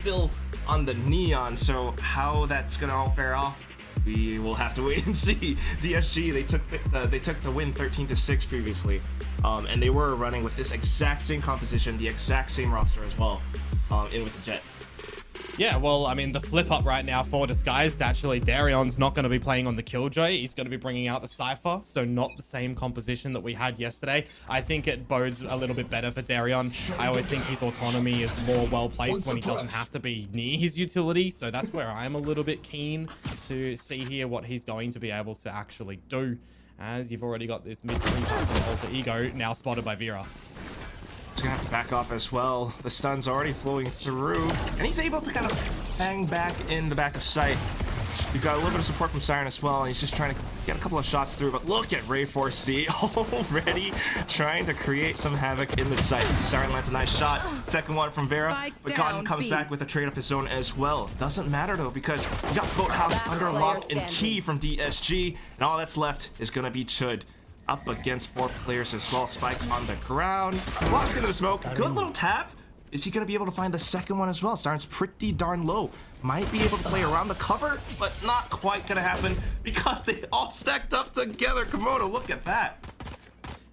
still on the neon, so how that's gonna all fare off, we will have to wait and see. DSG, they took the win 13-6 previously, and they were running with this exact same composition, the exact same roster as well, in with the Jet. Yeah, well, I mean, the flip up right now for Disguised, actually, Darion's not going to be playing on the Killjoy. He's going to be bringing out the Cypher, so not the same composition that we had yesterday. I think it bodes a little bit better for Darion. I always think his autonomy is more well-placed when he doesn't have to be near his utility, so that's where I'm a little bit keen to see here what he's going to be able to actually do, as you've already got this mid-3 Alter Ego now spotted by Vera. He's gonna have to back off as well. The stun's already flowing through, and he's able to kind of bang back in the back of sight. We've got a little bit of support from Siren as well, and he's just trying to get a couple of shots through, but look at Ray 4C already trying to create some havoc in the site. Siren lands a nice shot. Second one from Vera, but Godden comes back with a trade of his own as well. Doesn't matter though, because we got Boathouse under lock and key from DSG, and all that's left is gonna be Chud. Up against 4 players as well. Spike on the ground. Walks into the smoke. Good little tap. Is he going to be able to find the second one as well? Siren's pretty darn low. Might be able to play around the cover, but not quite going to happen because they all stacked up together. Komodo, look at that.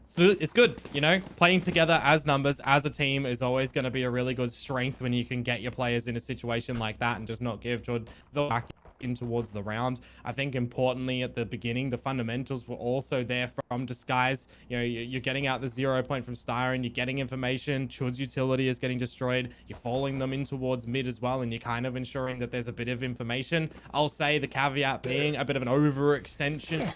So it's good, you know, playing together as numbers, as a team is always going to be a really good strength when you can get your players in a situation like that and just not give Chud the back in towards the round. I think importantly at the beginning, the fundamentals were also there from Disguise. You know, you're getting out the 0 point from Styron, you're getting information, Chud's utility is getting destroyed, you're following them in towards mid as well, and you're kind of ensuring that there's a bit of information. I'll say the caveat being a bit of an overextension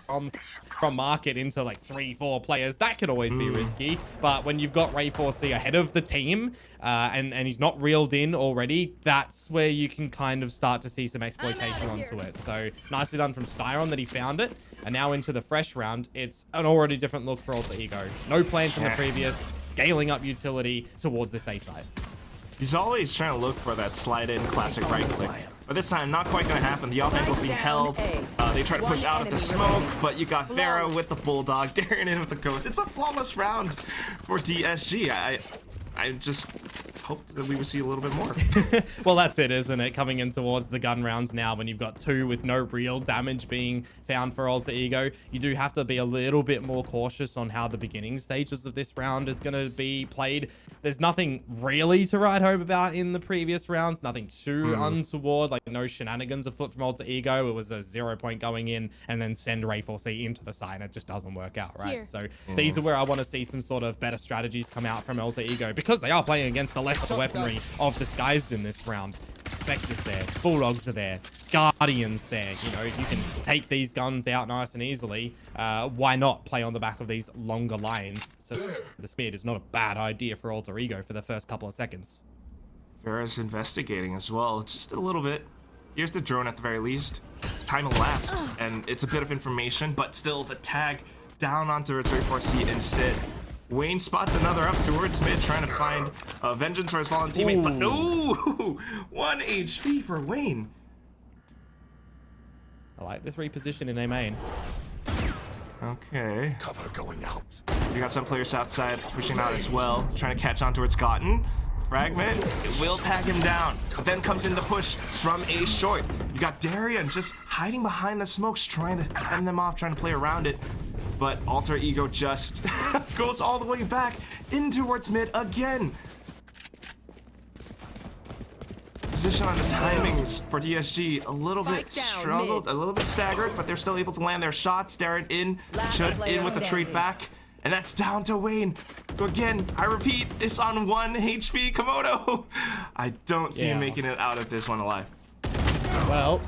from market into like 3-4 players, that could always be risky, but when you've got Ray 4C ahead of the team, and he's not reeled in already, that's where you can kind of start to see some exploitation onto it. So nicely done from Styron that he found it, and now into the fresh round, it's an already different look for Alter Ego. No plan from the previous, scaling up utility towards this A side. He's always trying to look for that slide in classic right click, but this time not quite going to happen. The off angle's being held. They try to push out at the smoke, but you got Vera with the Bulldog, Darren in with the Ghost. It's a flawless round for DSG. I just hope that we would see a little bit more. Well, that's it, isn't it? Coming in towards the gun rounds now, when you've got 2 with no real damage being found for Alter Ego, you do have to be a little bit more cautious on how the beginning stages of this round is going to be played. There's nothing really to write home about in the previous rounds, nothing too untoward, like no shenanigans afoot from Alter Ego. It was a 0 point going in and then send Ray 4C into the side, and it just doesn't work out, right? So these are where I want to see some sort of better strategies come out from Alter Ego, because they are playing against the lesser weaponry of Disguised in this round. Spectres there, Bulldogs are there, Guardians there. You know, you can take these guns out nice and easily. Why not play on the back of these longer lines? So the speed is not a bad idea for Alter Ego for the first couple of seconds. Vera's investigating as well, just a little bit. Here's the drone at the very least. Time elapsed, and it's a bit of information, but still the tag down onto its 4C instead. Wayne spots another up towards mid, trying to find vengeance for his fallen teammate, but no! 1 HP for Wayne. I like this reposition in A main. Okay. Cover going out. We got some players outside pushing out as well, trying to catch on towards Gotten. Fragment, it will tag him down, but then comes in the push from A short. You got Darion just hiding behind the smokes, trying to fend them off, trying to play around it. But Alter Ego just goes all the way back in towards mid again. Position on the timings for DSG a little bit struggled, a little bit staggered, but they're still able to land their shots. Darren in, Chud in with the trade back, and that's down to Wayne. So again, I repeat, it's on 1 HP. Komodo. I don't see him making it out of this one alive. Well,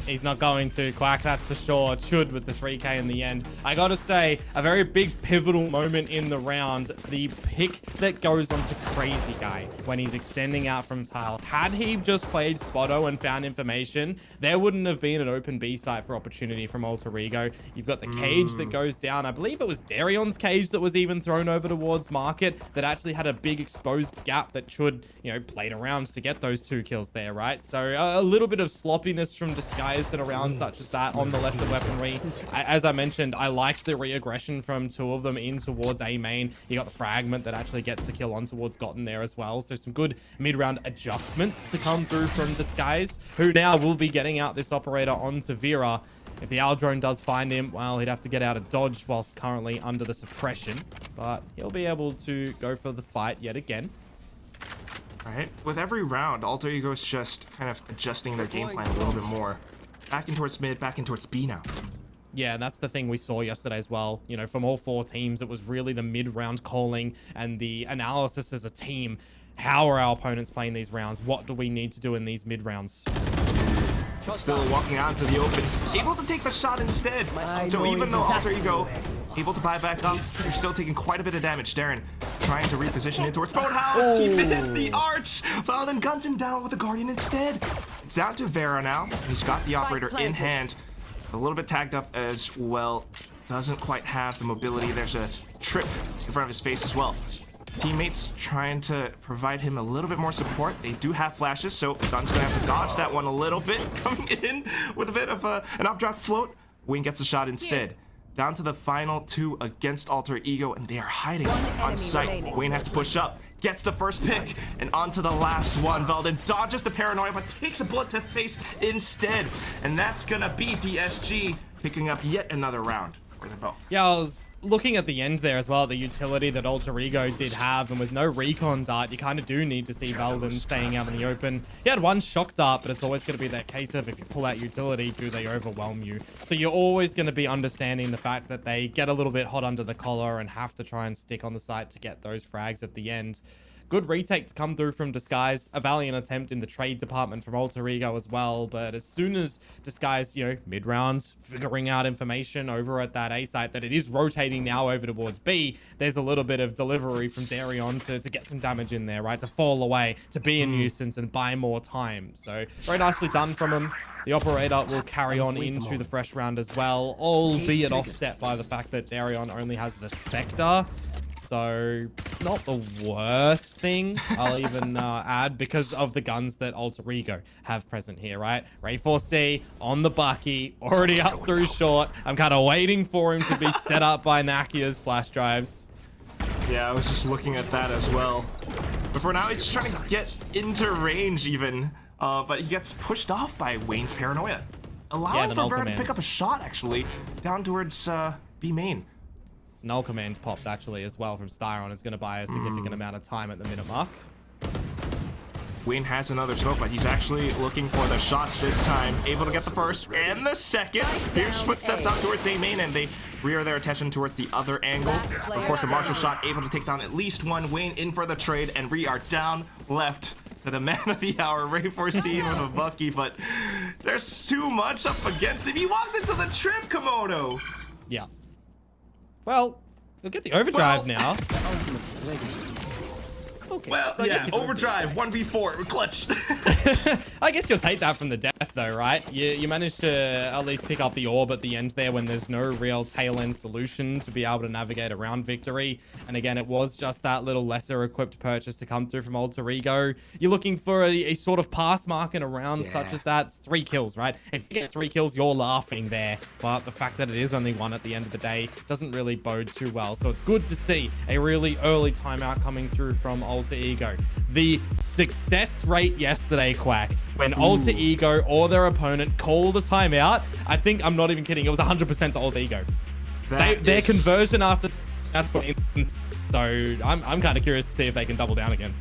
he's not going to, Quack, that's for sure. Chud with the 3k in the end. I gotta say, a very big pivotal moment in the round. The pick that goes onto Crazy Guy when he's extending out from tiles. Had he just played Spotto and found information, there wouldn't have been an open B site for opportunity from Alter Ego. You've got the cage that goes down. I believe it was Darion's cage that was even thrown over towards market that actually had a big exposed gap that Chud, you know, played around to get those 2 kills there, right? So a little bit of sloppiness from Disguise Disguised in a round such as that on the lesser weaponry. As I mentioned, I liked the re-aggression from two of them in towards A main. You got the fragment that actually gets the kill on towards Gotten there as well. So some good mid-round adjustments to come through from Disguise, who now will be getting out this operator onto Vera. If the Owl drone does find him, well, he'd have to get out of dodge whilst currently under the suppression, but he'll be able to go for the fight yet again. All right, with every round, Alter Ego is just kind of adjusting their game plan a little bit more. Back in towards mid, back in towards B now. Yeah, and that's the thing we saw yesterday as well. You know, from all four teams, it was really the mid-round calling and the analysis as a team. How are our opponents playing these rounds? What do we need to do in these mid-rounds? Still walking out to the open, able to take the shot instead. So even though Alter Ego able to buy back up, they're still taking quite a bit of damage. Darren trying to reposition it towards Boathouse. He missed the arch. Valden guns him down with the Guardian instead. It's down to Vera now. He's got the operator in hand. A little bit tagged up as well. Doesn't quite have the mobility. There's a trip in front of his face as well. Teammates trying to provide him a little bit more support. They do have flashes, so Dun's gonna have to dodge that one a little bit. Coming in with a bit of an updraft float. Wayne gets a shot instead. Down to the final two against Alter Ego, and they are hiding on site. Remaining. Wayne has to push up, gets the first pick, and onto the last one. Velden dodges the paranoia, but takes a bullet to face instead. And that's gonna be DSG picking up yet another round for the belt. Yeah, I was looking at the end there as well, the utility that Alter Ego did have, and with no recon dart, you kind of do need to see Velden staying out in the open. He had one shock dart, but it's always going to be that case of if you pull out utility, do they overwhelm you? So you're always going to be understanding the fact that they get a little bit hot under the collar and have to try and stick on the site to get those frags at the end. Good retake to come through from Disguise. A valiant attempt in the trade department from Alter Ego as well. But as soon as Disguise, you know, mid-rounds, figuring out information over at that A site that it is rotating now over towards B, there's a little bit of delivery from Darion to get some damage in there, right? To fall away, to be a nuisance and buy more time. So very nicely done from him. The operator will carry on into the fresh round as well, albeit offset by the fact that Darion only has the Spectre. So not the worst thing, I'll even add, because of the guns that Alter Ego have present here, right? Ray 4C on the Bucky, already up through short. I'm kind of waiting for him to be set up by Nakia's flash drives. Yeah, I was just looking at that as well. But for now, he's just trying to get into range even. But he gets pushed off by Wayne's paranoia. Allowing for Vera to pick up a shot, actually, down towards B main. Null command popped actually as well from Styron is going to buy a significant amount of time at the minute mark. Wayne has another smoke, but he's actually looking for the shots this time. Able to get the first and the second. Here's footsteps out towards A main, and they rear their attention towards the other angle. Of course, the Marshall shot able to take down at least one. Wayne in for the trade, and we are down left to the man of the hour, Ray 4C with a Bucky, but there's too much up against him. He walks into the trip, Komodo. Yeah. Well, you'll get the overdrive now. Okay. Well, yeah, overdrive, 1v4, clutch. I guess you'll take that from the death though, right? You managed to at least pick up the orb at the end there when there's no real tail end solution to be able to navigate around victory. And again, it was just that little lesser equipped purchase to come through from Alter Ego. You're looking for a sort of pass mark in a round such as that. It's 3 kills, right? If you get 3 kills, you're laughing there. But the fact that it is only 1 at the end of the day doesn't really bode too well. So it's good to see a really early timeout coming through from Alter Ego. The success rate yesterday, Quack, when Alter Ego or their opponent called a timeout, I think, I'm not even kidding, it was 100% to Alter Ego. Their conversion after so I'm kind of curious to see if they can double down again.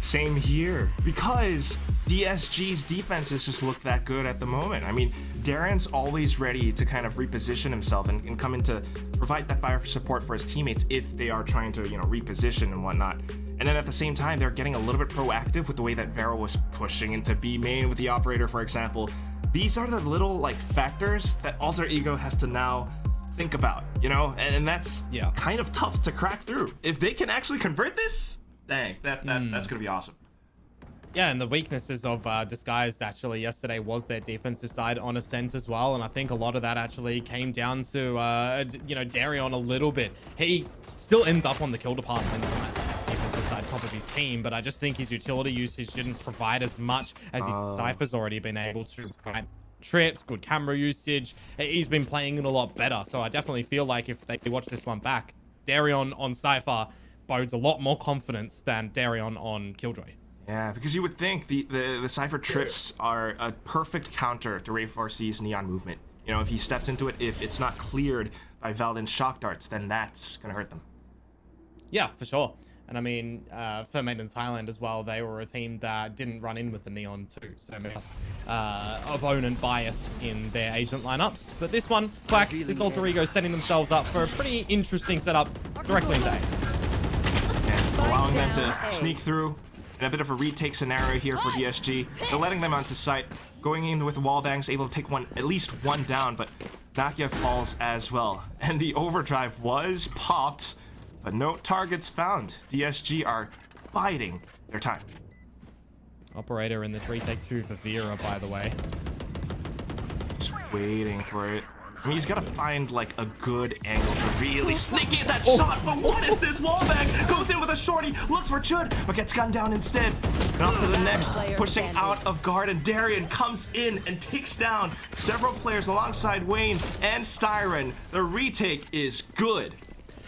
Same here, because DSG's defenses just look that good at the moment. I mean, Darren's always ready to kind of reposition himself and come in to provide that fire support for his teammates if they are trying to, you know, reposition and whatnot. And then at the same time, they're getting a little bit proactive with the way that Vera was pushing into B main with the operator, for example. These are the little, like, factors that Alter Ego has to now think about, you know? And that's kind of tough to crack through. If they can actually convert this, dang, that's going to be awesome. Yeah, and the weaknesses of Disguised actually yesterday was their defensive side on Ascent as well, and I think a lot of that actually came down to, you know, Darion a little bit. He still ends up on the kill department on that defensive side top of his team, but I just think his utility usage didn't provide as much as his Cypher's already been able to. Right? trips, good camera usage. He's been playing it a lot better. So I definitely feel like if they watch this one back, Darion on Cypher bodes a lot more confidence than Darion on Killjoy. Yeah, because you would think the Cypher trips are a perfect counter to Ray4C's Neon movement. You know, if he steps into it, if it's not cleared by Veldon's shock darts, then that's going to hurt them. Yeah, for sure. And I mean, for Made in Thailand as well, they were a team that didn't run in with the Neon too. So maybe opponent bias in their agent lineups. But this one, Quack, this Alter Ego setting themselves up for a pretty interesting setup directly in day. And allowing them to sneak through in a bit of a retake scenario here for DSG. They're letting them onto site, going in with wall bangs, able to take at least one down, but Nakia falls as well. And the overdrive was popped, but no targets found. DSG are biding their time. Operator in this retake 2 for Vera, by the way. Just waiting for it. I mean, he's got to find, like, a good angle to really sneak in that shot, but what is this? Wallbang goes in with a shorty, looks for Chud, but gets gunned down instead. And off to the next, pushing out of guard, and Darion comes in and takes down several players alongside Wayne and Styron. The retake is good.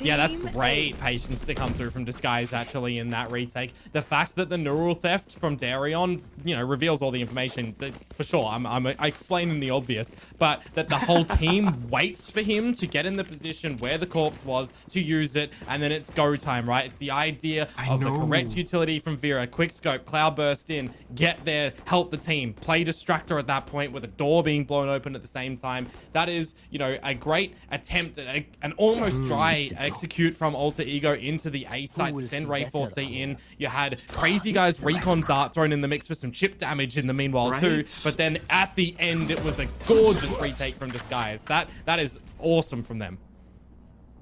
Yeah, that's great patience to come through from Disguise actually in that retake. The fact that the neural theft from Darion, you know, reveals all the information, that, for sure, I'm explaining the obvious, but that the whole team waits for him to get in the position where the corpse was to use it, and then it's go time, right? It's the idea of the correct utility from Vera. Quick scope, cloud burst in, get there, help the team, play distractor at that point with a door being blown open at the same time. That is, you know, a great attempt at an almost dry execute from Alter Ego into the A site to send Ray4C in. You had Crazy Guy's recon dart thrown in the mix for some chip damage in the meanwhile too, but then at the end it was a gorgeous retake from Disguise. That is awesome from them.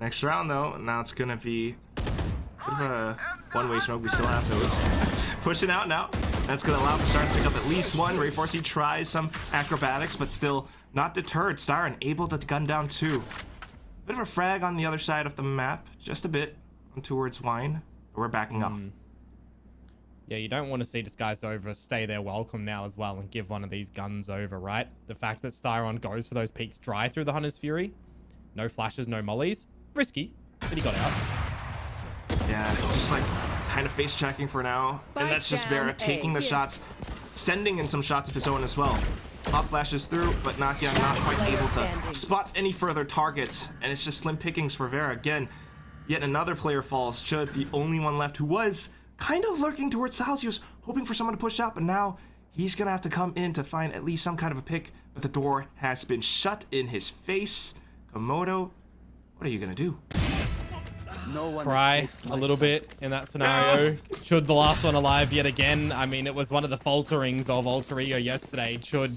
Next round though, now it's gonna be a bit of a one-way smoke. We still have those. Pushing out now. That's gonna allow Styron to pick up at least one. Ray4C tries some acrobatics, but still not deterred. Styron able to gun down 2. Bit of a frag on the other side of the map, just a bit towards Wine. We're backing up. Yeah, you don't want to see Disguise overstay their welcome now as well and give one of these guns over, right? The fact that Styron goes for those peaks dry through the Hunter's Fury, no flashes, no mollies, risky, but he got out. Yeah, just like kind of face checking for now, and that's just Vera taking the shots, sending in some shots of his own as well. Pop flashes through, but Nakia not quite able to spot any further targets, and it's just slim pickings for Vera. Again, yet another player falls. Chud, the only one left who was kind of lurking towards the house. He was hoping for someone to push out, but now he's gonna have to come in to find at least some kind of a pick, but the door has been shut in his face. Komodo, what are you gonna do? Cry a little bit in that scenario. Chud, the last one alive yet again. I mean, it was one of the falterings of Alter Ego yesterday. Chud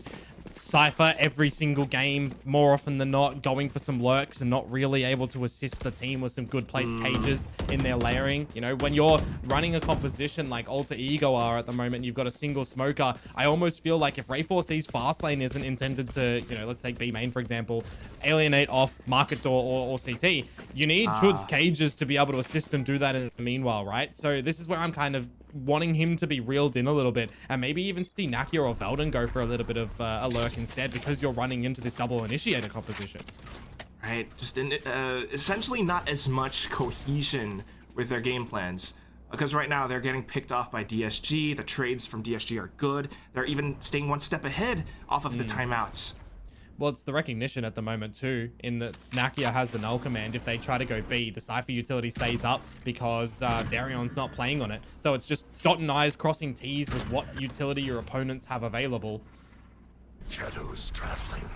Cypher every single game, more often than not, going for some lurks and not really able to assist the team with some good placed cages in their layering. You know, when you're running a composition like Alter Ego are at the moment, you've got a single smoker. I almost feel like if Ray4C's fast lane isn't intended to, you know, let's take B main, for example, alienate off market door or CT, you need Chud's cages to be able to assist and do that in the meanwhile, right? So this is where I'm kind of wanting him to be reeled in a little bit, and maybe even see Nakia or Veldon go for a little bit of a lurk instead, because you're running into this double initiator composition. Right, just essentially not as much cohesion with their game plans, because right now they're getting picked off by DSG. The trades from DSG are good. They're even staying one step ahead off of the timeouts. Well, it's the recognition at the moment too, in that Nakia has the null command. If they try to go B, the Cypher utility stays up because Darion's not playing on it. So it's just dotting I's, crossing T's with what utility your opponents have available. Shadows traveling.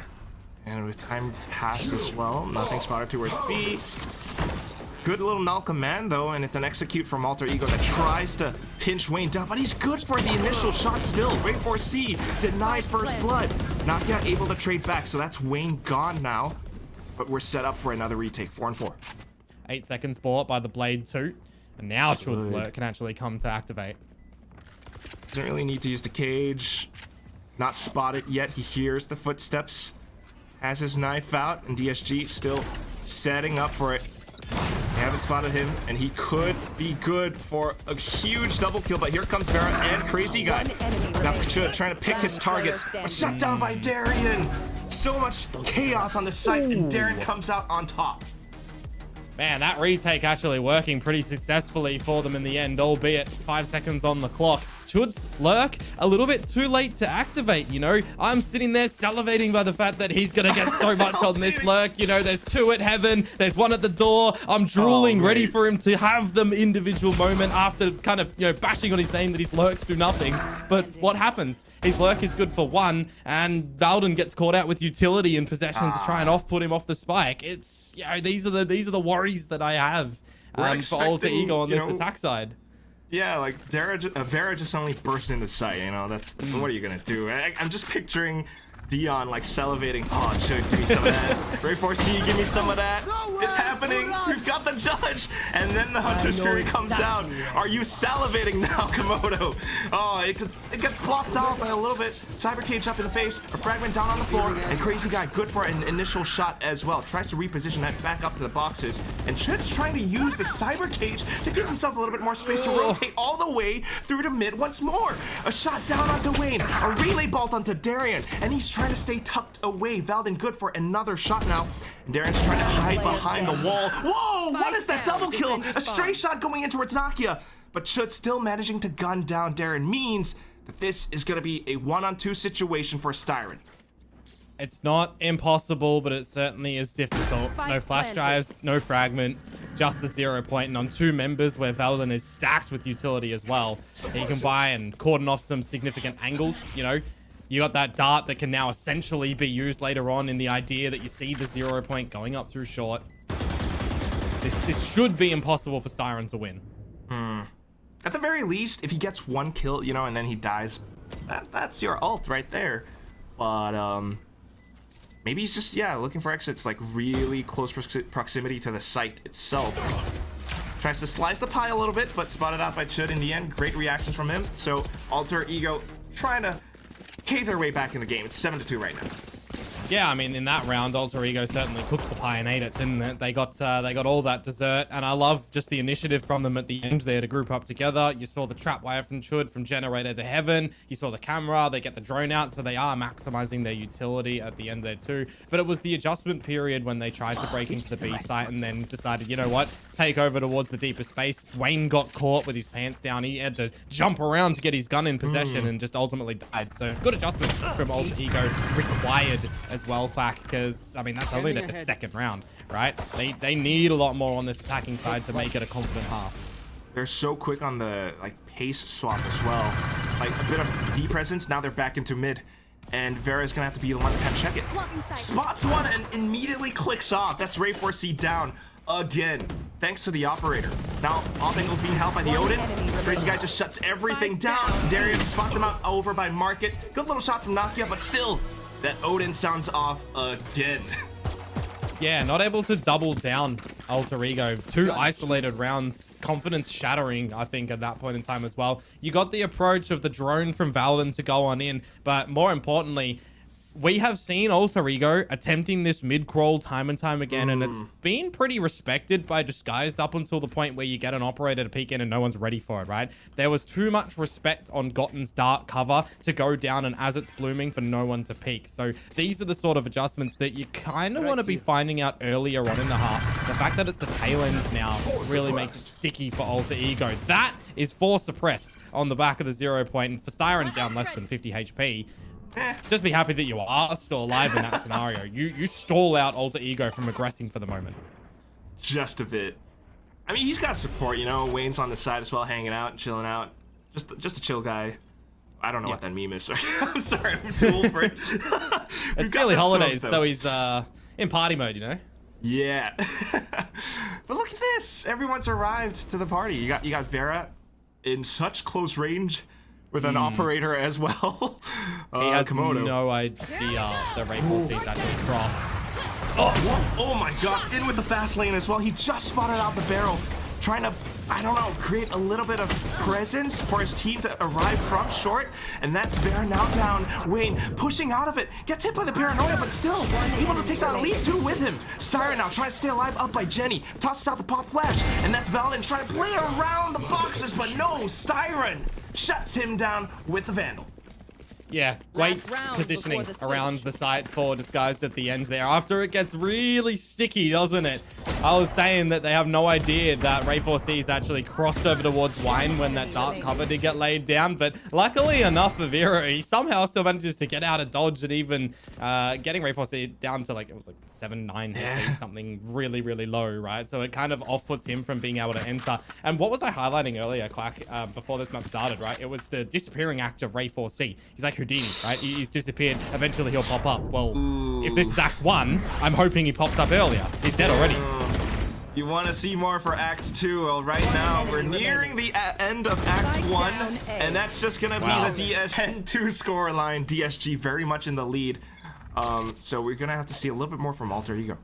And with time passed as well, nothing spotted towards B. Good little null command though, and it's an execute from Alter Ego that tries to pinch Wayne down, but he's good for the initial shot still. Ray4C denied first blood. Nakia able to trade back, so that's Wayne gone now. But we're set up for another retake, 4-4. 8 seconds bought by the Blade 2, and now Chud's lurk can actually come to activate. Doesn't really need to use the cage. Not spotted yet. He hears the footsteps. Has his knife out, and DSG still setting up for it. They haven't haven't spotted him, and he could be good for a huge double kill, but here comes Vera and Crazy Guy. Now Chud trying to pick his targets, but shut down by Darian. So much chaos on the site, and Darren comes out on top. Man, that retake actually working pretty successfully for them in the end, albeit 5 seconds on the clock. Chud's lurk a little bit too late to activate, you know. I'm sitting there salivating by the fact that he's gonna get so much on this lurk. You know, there's 2 at heaven, there's 1 at the door. I'm drooling, ready for him to have them individual moment after kind of, you know, bashing on his name that his lurks do nothing. But what happens? His lurk is good for 1, and Valden gets caught out with utility in possession to try and put him off the spike. It's, you know, these are the worries that I have for Alter Ego on this attack side. Yeah, like Vera just suddenly burst into sight, you know, that's what are you gonna do? I'm just picturing Dion like salivating. Oh, should give me some of that. Ray 4C, give me some of that. It's happening. We've got the judge. And then the Hunter's Fury comes out. Are you salivating now, Komodo? Oh, it gets blocked off by a little bit. Cyber Cage up in the face. A fragment down on the floor. And Crazy Guy good for an initial shot as well. Tries to reposition that back up to the boxes. And Chud's trying to use the Cyber Cage to give himself a little bit more space to rotate all the way through to mid once more. A shot down onto Wayne. A relay bolt onto Darian. And he's trying to stay tucked away. Valden good for another shot now. And Darren's trying to hide behind the wall. Whoa! What is that double kill? A stray shot going in towards Nakia. But Chud still managing to gun down Darren means that this is going to be a 1-on-2 situation for Styron. It's not impossible, but it certainly is difficult. No flash drives, no fragment, just the 0 point, and on 2 members where Valden is stacked with utility as well. He can buy and cordon off some significant angles, you know. You got that dart that can now essentially be used later on in the idea that you see the 0 point going up through short. This should be impossible for Styron to win. At the very least, if he gets 1 kill, you know, and then he dies, that's your ult right there. But maybe he's just, yeah, looking for exits like really close proximity to the site itself. Tries to slice the pie a little bit, but spotted out by Chud in the end. Great reactions from him. So Alter Ego trying to cave their way back in the game. It's 7-2 right now. Yeah, I mean, in that round, Alter Ego certainly cooked the pie and ate it, didn't it? They got all that dessert, and I love just the initiative from them at the end there to group up together. You saw the trap wire from Chud from generator to heaven. You saw the camera. They get the drone out, so they are maximizing their utility at the end there too. But it was the adjustment period when they tried to break into the B site and then decided, you know what, take over towards the deeper space. Wayne got caught with his pants down. He had to jump around to get his gun in possession and just ultimately died. So good adjustment from Alter Ego required as well, Quack, because I mean that's only the 2nd round, right? They need a lot more on this attacking side to make it a confident half. They're so quick on the like pace swap as well. Like a bit of B presence, now they're back into mid. And Vera's gonna have to be the one to kind of check it. Spots one and immediately clicks off. That's Ray 4C down again, thanks to the operator. Now, off angle's being held by the Odin. Crazy Guy just shuts everything down. Darian spots him out over by Market. Good little shot from Nakia, but still, that Odin sounds off again. Yeah, not able to double down Alter Ego. 2 isolated rounds, confidence shattering, I think, at that point in time as well. You got the approach of the drone from Valden to go on in, but more importantly, we have seen Alter Ego attempting this mid-crawl time and time again, and it's been pretty respected by Disguised up until the point where you get an operator to peek in and no one's ready for it, right? There was too much respect on Gotten's dark cover to go down and as it's blooming for no one to peek. So these are the sort of adjustments that you kind of want to be finding out earlier on in the half. The fact that it's the tail ends now really makes it sticky for Alter Ego. That is force suppressed on the back of the 0 point, and for Styron down less than 50 HP. Just be happy that you are still alive in that scenario. You stall out Alter Ego from aggressing for the moment. Just a bit. I mean, he's got support, you know. Wayne's on the side as well, hanging out and chilling out. Just a chill guy. I don't know what that meme is. I'm sorry, I'm too old for it. It's nearly holidays, so he's in party mode, you know. Yeah. But look at this. Everyone's arrived to the party. You got Vera in such close range with an operator as well. He has Komodo. no idea the Rayful sees actually crossed. Oh my god, in with the fast lane as well. He just spotted out the barrel. trying to, I don't know, create a little bit of presence for his team to arrive from short, and that's Vera now down. Wayne pushing out of it, gets hit by the paranoia, but still able to take down at least 2 with him. Siren now trying to stay alive, up by Jenny, tosses out the pop flash, and that's Valden trying to play around the boxes, but no, Siren shuts him down with the Vandal. Yeah, great positioning around the site for Disguised at the end there. After it gets really sticky, doesn't it? I was saying that they have no idea that Ray4C's actually crossed over towards Wine when that dark cover did get laid down. But luckily enough for Vera, he somehow still manages to get out of dodge and even getting Ray4C down to like, it was like 7-9 hit, something really, really low, right? So it kind of off-puts him from being able to enter. And what was I highlighting earlier, Quack, before this map started, right? It was the disappearing act of Ray4C. He's like Houdini, right? He's disappeared. Eventually he'll pop up. Well, if this is Act 1, I'm hoping he pops up earlier. He's dead already. You want to see more for Act 2? Well, right now we're nearing the end of Act 1, and that's just gonna be the DSG 2 score line. DSG very much in the lead. So we're gonna have to see a little bit more from Alter Ego.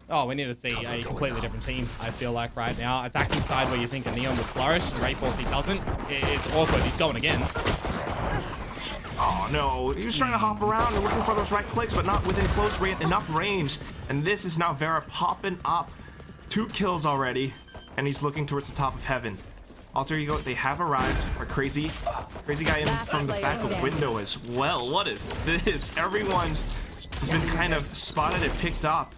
Oh, we need to see a completely different team, I feel like, right now. Attacking side where you think a Neon would flourish, and Ray4C doesn't. It's awkward. He's going again. Oh no, he was trying to hop around and looking for those right clicks, but not within enough range. And this is now Vera popping up. 2 kills already, and he's looking towards the top of heaven. Alter Ego, they have arrived. Our crazy guy in from the back of the window as well. What is this? Everyone has been kind of spotted and picked up.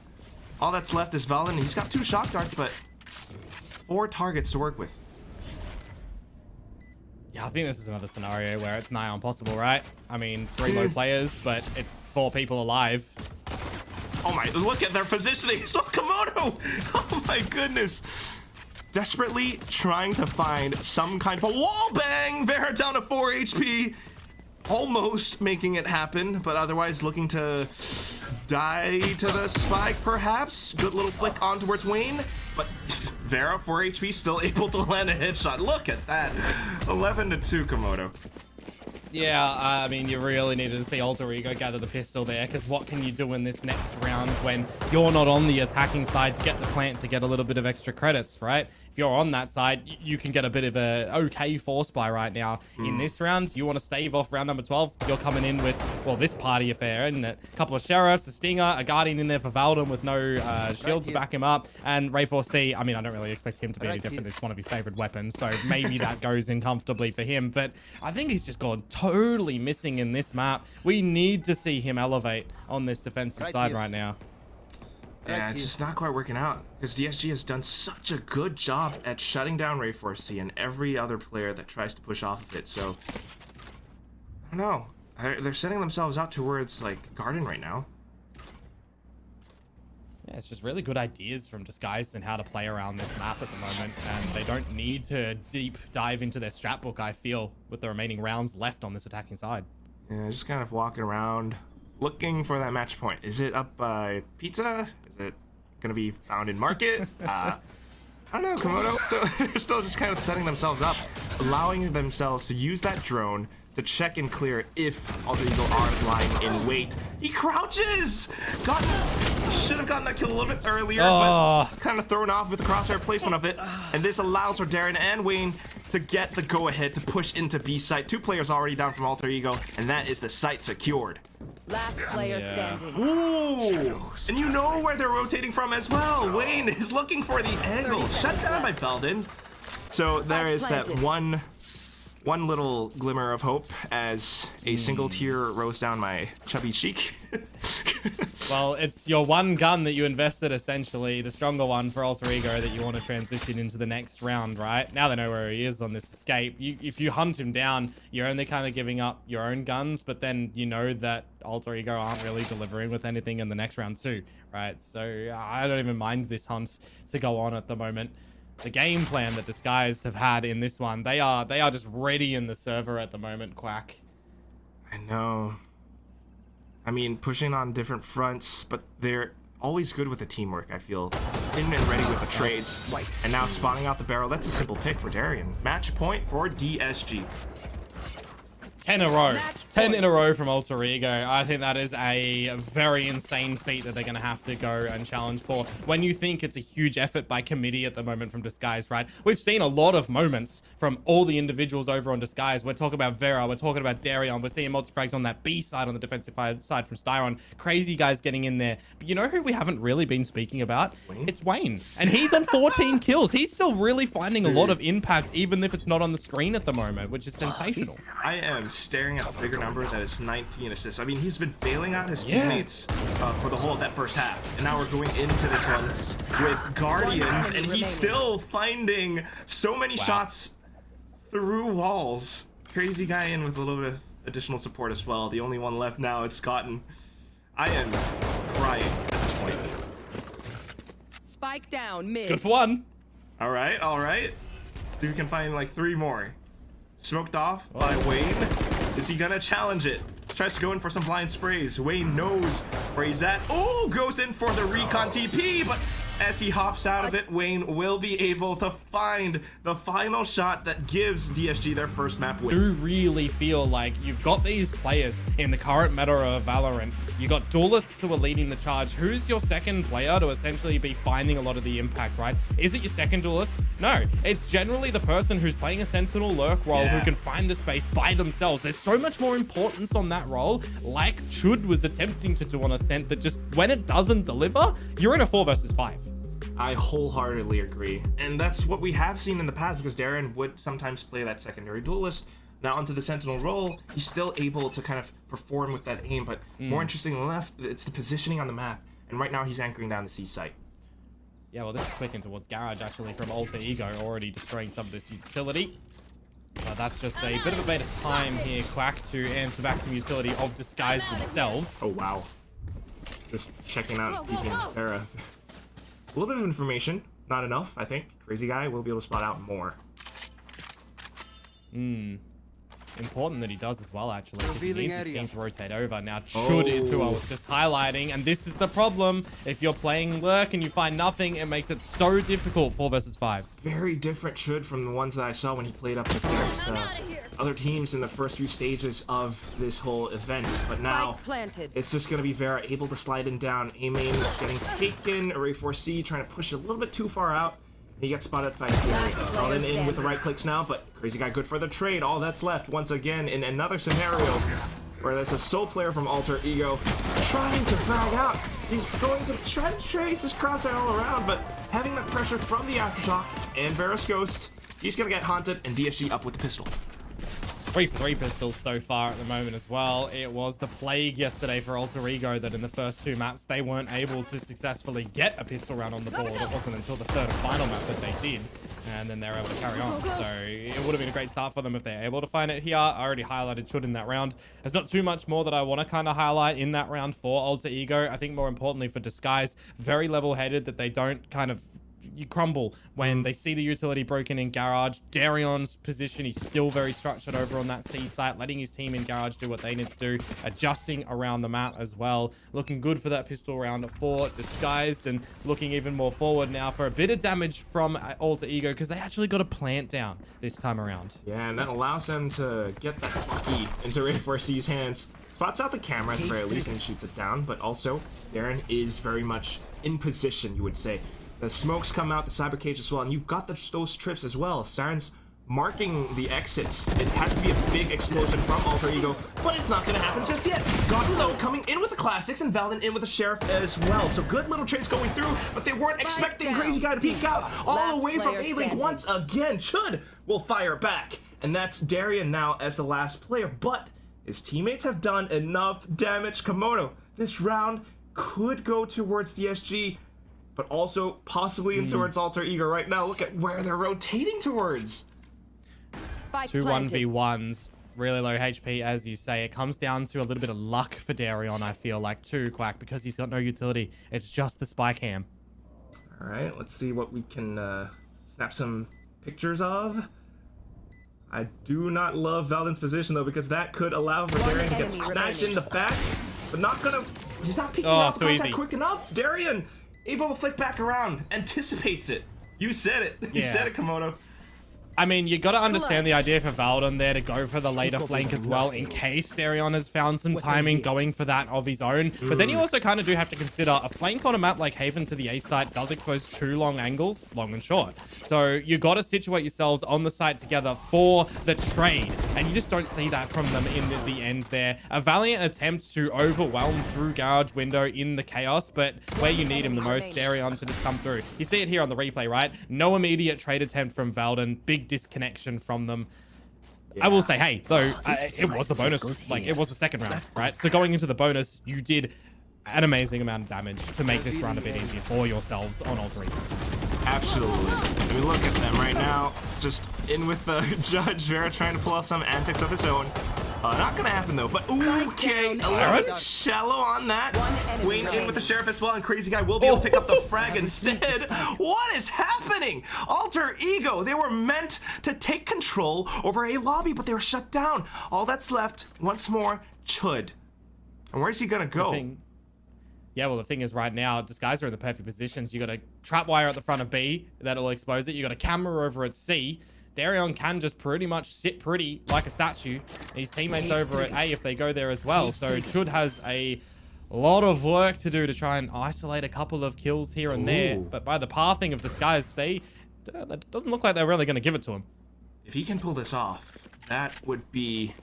All that's left is Valen. He's got 2 shock darts, but 4 targets to work with. Yeah, I think this is another scenario where it's nigh impossible, right? I mean, 3 low players, but it's 4 people alive. Oh my, look at their positioning. So Komodo! Oh my goodness. Desperately trying to find some kind of a wall bang. Vera down to 4 HP. Almost making it happen, but otherwise looking to die to the spike, perhaps. Good little flick on towards Wayne, but Vera, 4 HP, still able to land a headshot. Look at that. 11-2, Komodo. Yeah, I mean, you really needed to see Alter Ego gather the pistol there, because what can you do in this next round when you're not on the attacking side to get the plant to get a little bit of extra credits, right? If you're on that side, you can get a bit of a okay force buy right now. In this round, you want to stave off round number 12. You're coming in with, well, this party affair, isn't it? A couple of Sheriffs, a Stinger, a Guardian in there for Valden with no shield to back him up, and Ray4C, I mean, I don't really expect him to be any different. It's one of his favorite weapons, so maybe that goes in comfortably for him, but I think he's just gone totally missing in this map. We need to see him elevate on this defensive side right now. Yeah, it's just not quite working out because DSG has done such a good job at shutting down Ray4C and every other player that tries to push off of it. So, I don't know. They're setting themselves out towards like Garden right now. Yeah, it's just really good ideas from Disguised and how to play around this map at the moment, and they don't need to deep dive into their strat book, I feel, with the remaining rounds left on this attacking side. Yeah, just kind of walking around looking for that match point. Is it up by Pizza? Is it gonna be found in Market? I don't know, Komodo. So they're still just kind of setting themselves up, allowing themselves to use that drone to check and clear if Alter Ego are lying in wait. He crouches! Should have gotten that kill a little bit earlier, but kind of thrown off with the crosshair placement of it. And this allows for Darren and Wayne to get the go-ahead to push into B site. 2 players already down from Alter Ego, and that is the site secured. Last player standing. Ooh! And you know where they're rotating from as well. Wayne is looking for the angle. Shut down by Belden. So there is that one little glimmer of hope as a single tear rolls down my chubby cheek. Well, it's your one gun that you invested, essentially, the stronger one for Alter Ego that you want to transition into the next round, right? Now they know where he is on this escape. If you hunt him down, you're only kind of giving up your own guns, but then you know that Alter Ego aren't really delivering with anything in the next round too, right? So I don't even mind this hunt to go on at the moment. The game plan that Disguised have had in this one, they are just ready in the server at the moment, Quack. I know. I mean, pushing on different fronts, but they're always good with the teamwork, I feel. In and ready with the trades. And now spawning out the barrel. That's a simple pick for Darian. Match point for DSG. 10 in a row. Match 10 point. in a row from Alter Ego. I think that is a very insane feat that they're going to have to go and challenge for. When you think it's a huge effort by committee at the moment from Disguise, right? We've seen a lot of moments from all the individuals over on Disguise. We're talking about Vera. We're talking about Darion. We're seeing multi-frags on that B side, on the defensive side from Styron. Crazy guys getting in there. But you know who we haven't really been speaking about? Wayne? It's Wayne. And he's on 14 kills. He's still really finding a lot of impact, even if it's not on the screen at the moment, which is sensational. I am staring at the bigger number that is 19 assists. I mean, he's been bailing out his Yeah. teammates for the whole of that first half. And now we're going into this one with Guardians, and he's still finding so many shots through walls. Crazy guy in with a little bit of additional support as well. The only one left now is Scotton. I am crying at this point. Spike down mid. Good for one. All right, all right. See if we can find like 3 more. Smoked off by Wayne. Is he gonna challenge it? Tries to go in for some blind sprays. Wayne knows where he's at. Oh, goes in for the recon TP, but as he hops out of it, Wayne will be able to find the final shot that gives DSG their first map win. Do really feel like you've got these players in the current meta of Valorant. You got duelists who are leading the charge. Who's your second player to essentially be finding a lot of the impact, right? Is it your second duelist? No, it's generally the person who's playing a sentinel lurk role who can find the space by themselves. There's so much more importance on that role, like Chud was attempting to do on Ascent, that just when it doesn't deliver, you're in a 4 versus 5. I wholeheartedly agree. And that's what we have seen in the past, because Darren would sometimes play that secondary duelist. Now onto the Sentinel role, he's still able to kind of perform with that aim, but more interesting than left, it's the positioning on the map. And right now he's anchoring down the C site. Yeah, well, this is clicking towards Garage, actually, from Alter Ego, already destroying some of this utility. That's just a bit of a bit of time here, Quack, to answer back some utility of Disguise themselves. Oh, wow. Just checking out DP Terra. A little bit of information, not enough, I think. Crazy guy will be able to spot out more. Important that he does as well, actually, because he needs his team to rotate over. Now, Chud is who I was just highlighting, and this is the problem. If you're playing Lurk and you find nothing, it makes it so difficult 4 versus 5. Very different Chud from the ones that I saw when he played up against other teams in the first few stages of this whole event. But now, it's just going to be Vera able to slide in down. A-main is getting taken. Array 4C trying to push it a little bit too far out. He gets spotted by Fury. In with the right clicks now, but Crazy Guy good for the trade. All that's left once again in another scenario where there's a sole player from Alter Ego trying to frag out. He's going to try to trace his crosshair all around, but having that pressure from the Aftershock and Varus Ghost, he's gonna get haunted, and DSG up with the pistol. 3 for 3 pistols so far at the moment as well. It was the plague yesterday for Alter Ego that in the first 2 maps, they weren't able to successfully get a pistol round on the board. It wasn't until the 3rd and final map that they did, and then they were able to carry on. So it would have been a great start for them if they're able to find it here. I already highlighted Chud in that round. There's not too much more that I want to kind of highlight in that round for Alter Ego. I think more importantly for Disguise, very level-headed, that they don't kind of crumble when they see the utility broken in Garage. Darion's position, he's still very structured over on that C site, letting his team in Garage do what they need to do, adjusting around the map as well. Looking good for that pistol round for Disguised, and looking even more forward now for a bit of damage from Alter Ego, because they actually got a plant down this time around. Yeah, and that allows them to get that lucky into Ray 4C's hands. Spots out the camera at the very least and shoots it down, but also Darren is very much in position, you would say. The smokes come out, the cyber cage as well, and you've got those trips as well. Siren's marking the exit. It has to be a big explosion from Alter Ego, but it's not going to happen just yet. Godwin, though, coming in with the classics, and Valen in with the Sheriff as well. So good little trades going through, but they weren't expecting Crazy Guy to peek out all the way from A-Link once again. Chud will fire back, and that's Darion now as the last player, but his teammates have done enough damage. Komodo, this round could go towards DSG, but also possibly in towards Alter Ego right now. Look at where they're rotating towards. 2 1v1s, really low HP, as you say. It comes down to a little bit of luck for Darion, I feel like, too, Quack, because he's got no utility. It's just the spy cam. All right, let's see what we can snap some pictures of. I do not love Valen's position, though, because that could allow for Darion to get snatched in the back, but not gonna... He's not picking up the contact quick enough. Darion able to flick back around, anticipates it. You said it. You said it, Komodo. I mean, you got to understand the idea for Valdon there to go for the later flank as well, in case Darion has found some timing going for that of his own. But then you also kind of do have to consider a flank on a map like Haven to the A site does expose 2 long angles, long and short. So you got to situate yourselves on the site together for the trade. And you just don't see that from them in the end there. A valiant attempt to overwhelm through garage window in the chaos, but where you need him the most, Darion to just come through. You see it here on the replay, right? No immediate trade attempt from Valdon. Big disconnection from them. I will say, hey, though, it was the bonus. Like, it was the second round, right? So going into the bonus, you did an amazing amount of damage to make this round a bit easier for yourselves on Alter Ego. Absolutely. I mean, look at them right now. Just in with the Judge. Vera trying to pull off some antics of his own. Not gonna happen though, but okay, a little bit shallow on that. Wayne in with the Sheriff as well, and Crazy Guy will be able to pick up the frag instead. What is happening? Alter Ego, they were meant to take control over a lobby, but they were shut down. All that's left, once more, Chud. And where's he gonna go? Yeah, well, the thing is right now, Disguise are in the perfect positions. You got a trap wire at the front of B that'll expose it. You got a camera over at C. Darion can just pretty much sit pretty like a statue. His teammates over at A if they go there as well. So Chud has a lot of work to do to try and isolate a couple of kills here and there. But by the pathing of Disguise, that doesn't look like they're really going to give it to him. If he can pull this off, that would be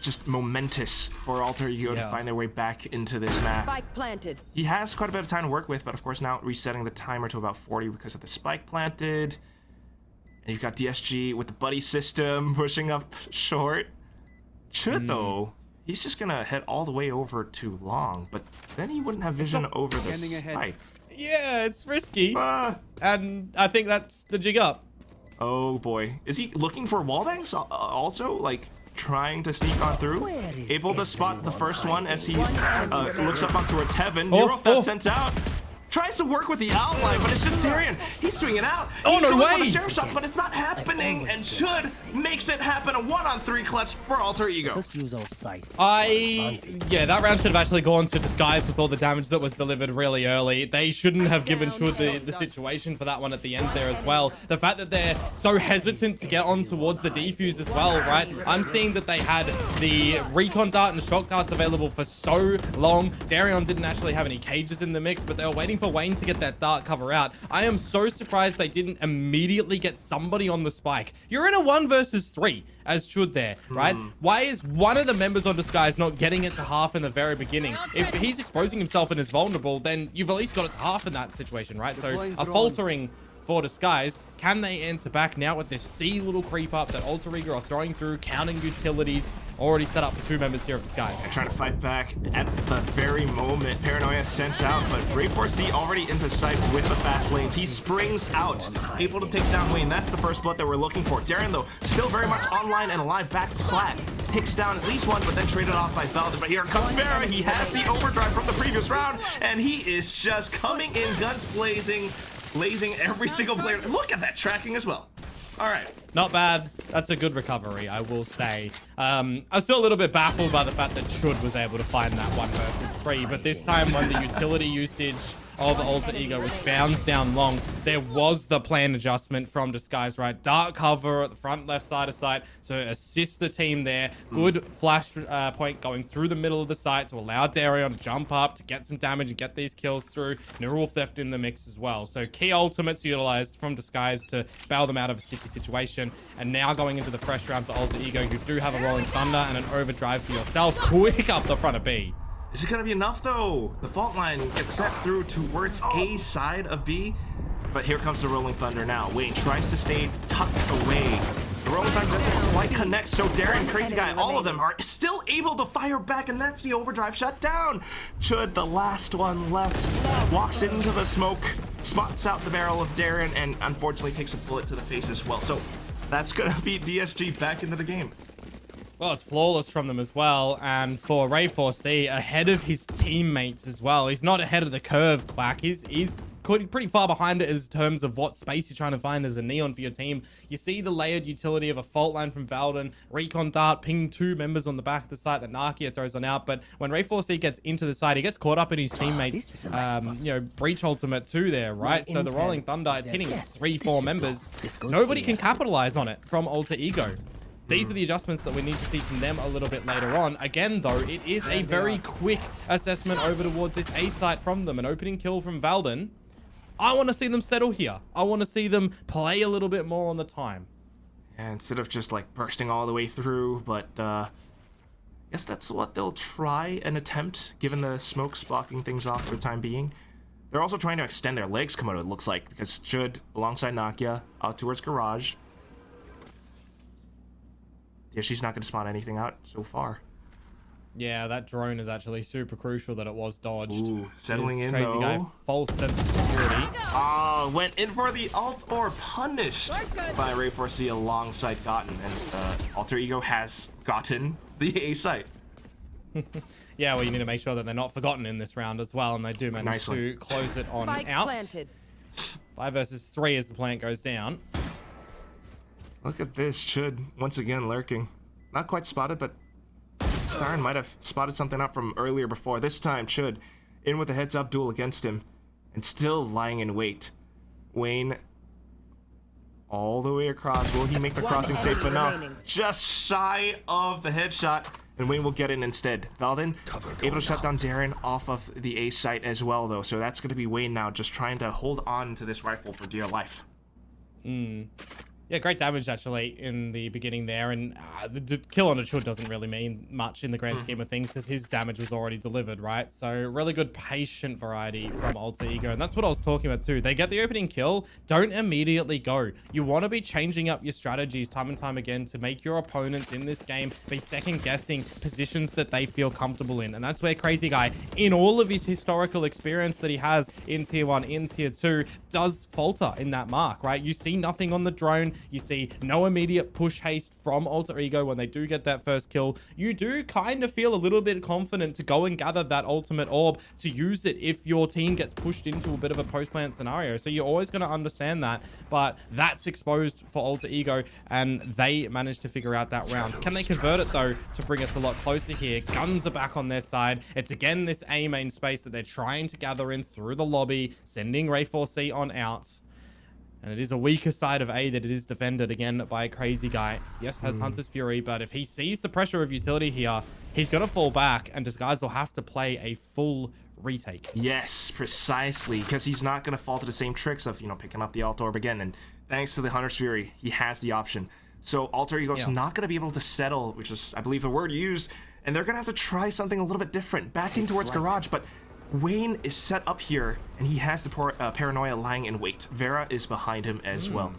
just momentous for Alter Ego to find their way back into this map. Spike planted. He has quite a bit of time to work with, but of course now resetting the timer to about 40 because of the spike planted. And you've got DSG with the buddy system pushing up short. Should though, he's just gonna head all the way over to long, but then he wouldn't have vision over the spike. Yeah, it's risky. And I think that's the jig up. Oh boy. Is he looking for wallbangs also? Like, trying to sneak on through? Able to spot the first one as he looks up on towards heaven. Neuroth got sent out. Tries to work with the outline, but it's just Darion. He's swinging out. He's no going way! for the sheriff shot, but it's not happening. And Chud makes it happen. A 1-on-3 clutch for Alter Ego. Yeah, that round should have actually gone to Disguise with all the damage that was delivered really early. They shouldn't have given Chud the situation for that one at the end there as well. The fact that they're so hesitant to get on towards the defuse as well, right? I'm seeing that they had the recon dart and shock darts available for so long. Darion didn't actually have any cages in the mix, but they were waiting for Wayne to get that dart cover out. I am so surprised they didn't immediately get somebody on the spike. You're in a 1 versus 3 as Chud there, right? Why is one of the members on Disguise not getting it to half in the very beginning? If he's exposing himself and is vulnerable, then you've at least got it to half in that situation, right? So a faltering for Disguise. Can they answer back now with this C little creep up that Alter Ego are throwing through, counting utilities, already set up for 2 members here of Disguise? They're trying to fight back at the very moment. Paranoia sent out, but Brave Force C already into sight with the fast lanes. He springs out, able to take down Wayne. That's the first blood that we're looking for. Darion, though, still very much online and alive, back flat. Picks down at least one, but then traded off by Valdon. But here comes Vera. He has the overdrive from the previous round, and he is just coming in, guns blazing every single player. Look at that tracking as well. All right. Not bad. That's a good recovery, I will say. I'm still a little bit baffled by the fact that Chud was able to find that 1 versus 3, but this time when the utility usage of Alter Ego was bounced down long, there was the plan adjustment from Disguise, right? Dark cover at the front left side of site to assist the team there. Good flash point going through the middle of the site to allow Darion to jump up to get some damage and get these kills through. Neural Theft in the mix as well. So key ultimates utilized from Disguise to bail them out of a sticky situation. And now going into the fresh round for Alter Ego, you do have a Rolling Thunder and an overdrive for yourself. Quick up the front of B. Is it gonna be enough though? The fault line gets set through towards A side of B, but here comes the Rolling Thunder now. Wayne tries to stay tucked away. The Rolling Thunder doesn't quite connect, so Darion, Crazy Guy, all of them are still able to fire back, and that's the overdrive shut down. Chud, the last one left, walks into the smoke, spots out the barrel of Darion, and unfortunately takes a bullet to the face as well. So that's gonna beat DSG back into the game. Well, it's flawless from them as well, and for Ray 4C, ahead of his teammates as well. He's not ahead of the curve, Quack. He's pretty far behind it in terms of what space you're trying to find as a neon for your team. You see the layered utility of a fault line from Valden, recon dart, ping 2 members on the back of the site that Nakia throws on out. But when Ray 4C gets into the site, he gets caught up in his teammates, breach ultimate 2 there, right? So the Rolling Thunder, it's hitting 3-4 members. Nobody can capitalize on it from Alter Ego. These are the adjustments that we need to see from them a little bit later on. Again, though, it is a very quick assessment over towards this A site from them. An opening kill from Valden. I want to see them settle here. I want to see them play a little bit more on the time. Yeah, instead of just like bursting all the way through, but I guess that's what they'll try and attempt, given the smokes blocking things off for the time being. They're also trying to extend their legs, Komodo, it looks like, because Chud, alongside Nakia, out towards Garage. Yeah, she's not going to spawn anything out so far. Yeah, that drone is actually super crucial that it was dodged. Ooh, settling in crazy though. Guy, false sense of security. Went in for the alt or punished by Ray 4C alongside Gotten, and Alter Ego has gotten the A site. Yeah, well, you need to make sure that they're not forgotten in this round as well, and they do manage to close it on out. 5 versus 3 as the plant goes down. Look at this, Chud once again lurking. Not quite spotted, but Starn might have spotted something out from earlier before. This time, Chud in with a heads-up duel against him, and still lying in wait. Wayne all the way across. Will he make the crossing safe enough? Just shy of the headshot, and Wayne will get in instead. Valden able to shut down Darren off of the A site as well, though. So that's going to be Wayne now, just trying to hold on to this rifle for dear life. Yeah, great damage actually in the beginning there, and the kill on a Chud doesn't really mean much in the grand scheme of things because his damage was already delivered, right? So really good patient variety from Alter Ego, and that's what I was talking about too. They get the opening kill, don't immediately go. You want to be changing up your strategies time and time again to make your opponents in this game be second guessing positions that they feel comfortable in, and that's where Crazy Guy, in all of his historical experience that he has in tier 1, in tier 2, does falter in that mark, right? You see nothing on the drone. You see no immediate push haste from Alter Ego when they do get that first kill. You do kind of feel a little bit confident to go and gather that ultimate orb to use it if your team gets pushed into a bit of a post-plant scenario. So you're always going to understand that, but that's exposed for Alter Ego, and they managed to figure out that round. Can they convert it though to bring us a lot closer here? Guns are back on their side. It's again this A main space that they're trying to gather in through the lobby, sending Ray 4C on out. And it is a weaker side of A that it is defended again by a Crazy Guy. Yes, has Hunter's Fury, but if he sees the pressure of utility here, he's going to fall back, and Disguise will have to play a full retake. Yes, precisely, because he's not going to fall to the same tricks of, picking up the Alt Orb again. And thanks to the Hunter's Fury, he has the option. So Alter Ego's not going to be able to settle, which is, I believe, the word used, and they're going to have to try something a little bit different, backing towards Garage, but Wayne is set up here, and he has the paranoia lying in wait. Vera is behind him as well.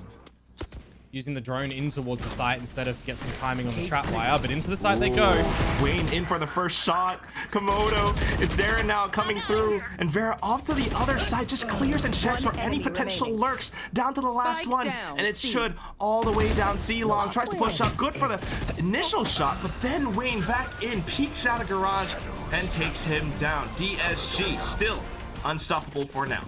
Using the drone in towards the site instead of get some timing on the trap wire, but into the site they go. Wayne in for the first shot. Komodo, it's Darren now coming through, and Vera off to the other side, just clears and checks for any potential lurks down to the last one, and it should all the way down C long, tries to push up, good for the initial shot, but then Wayne back in, peeks out of Garage, and takes him down. DSG still unstoppable for now.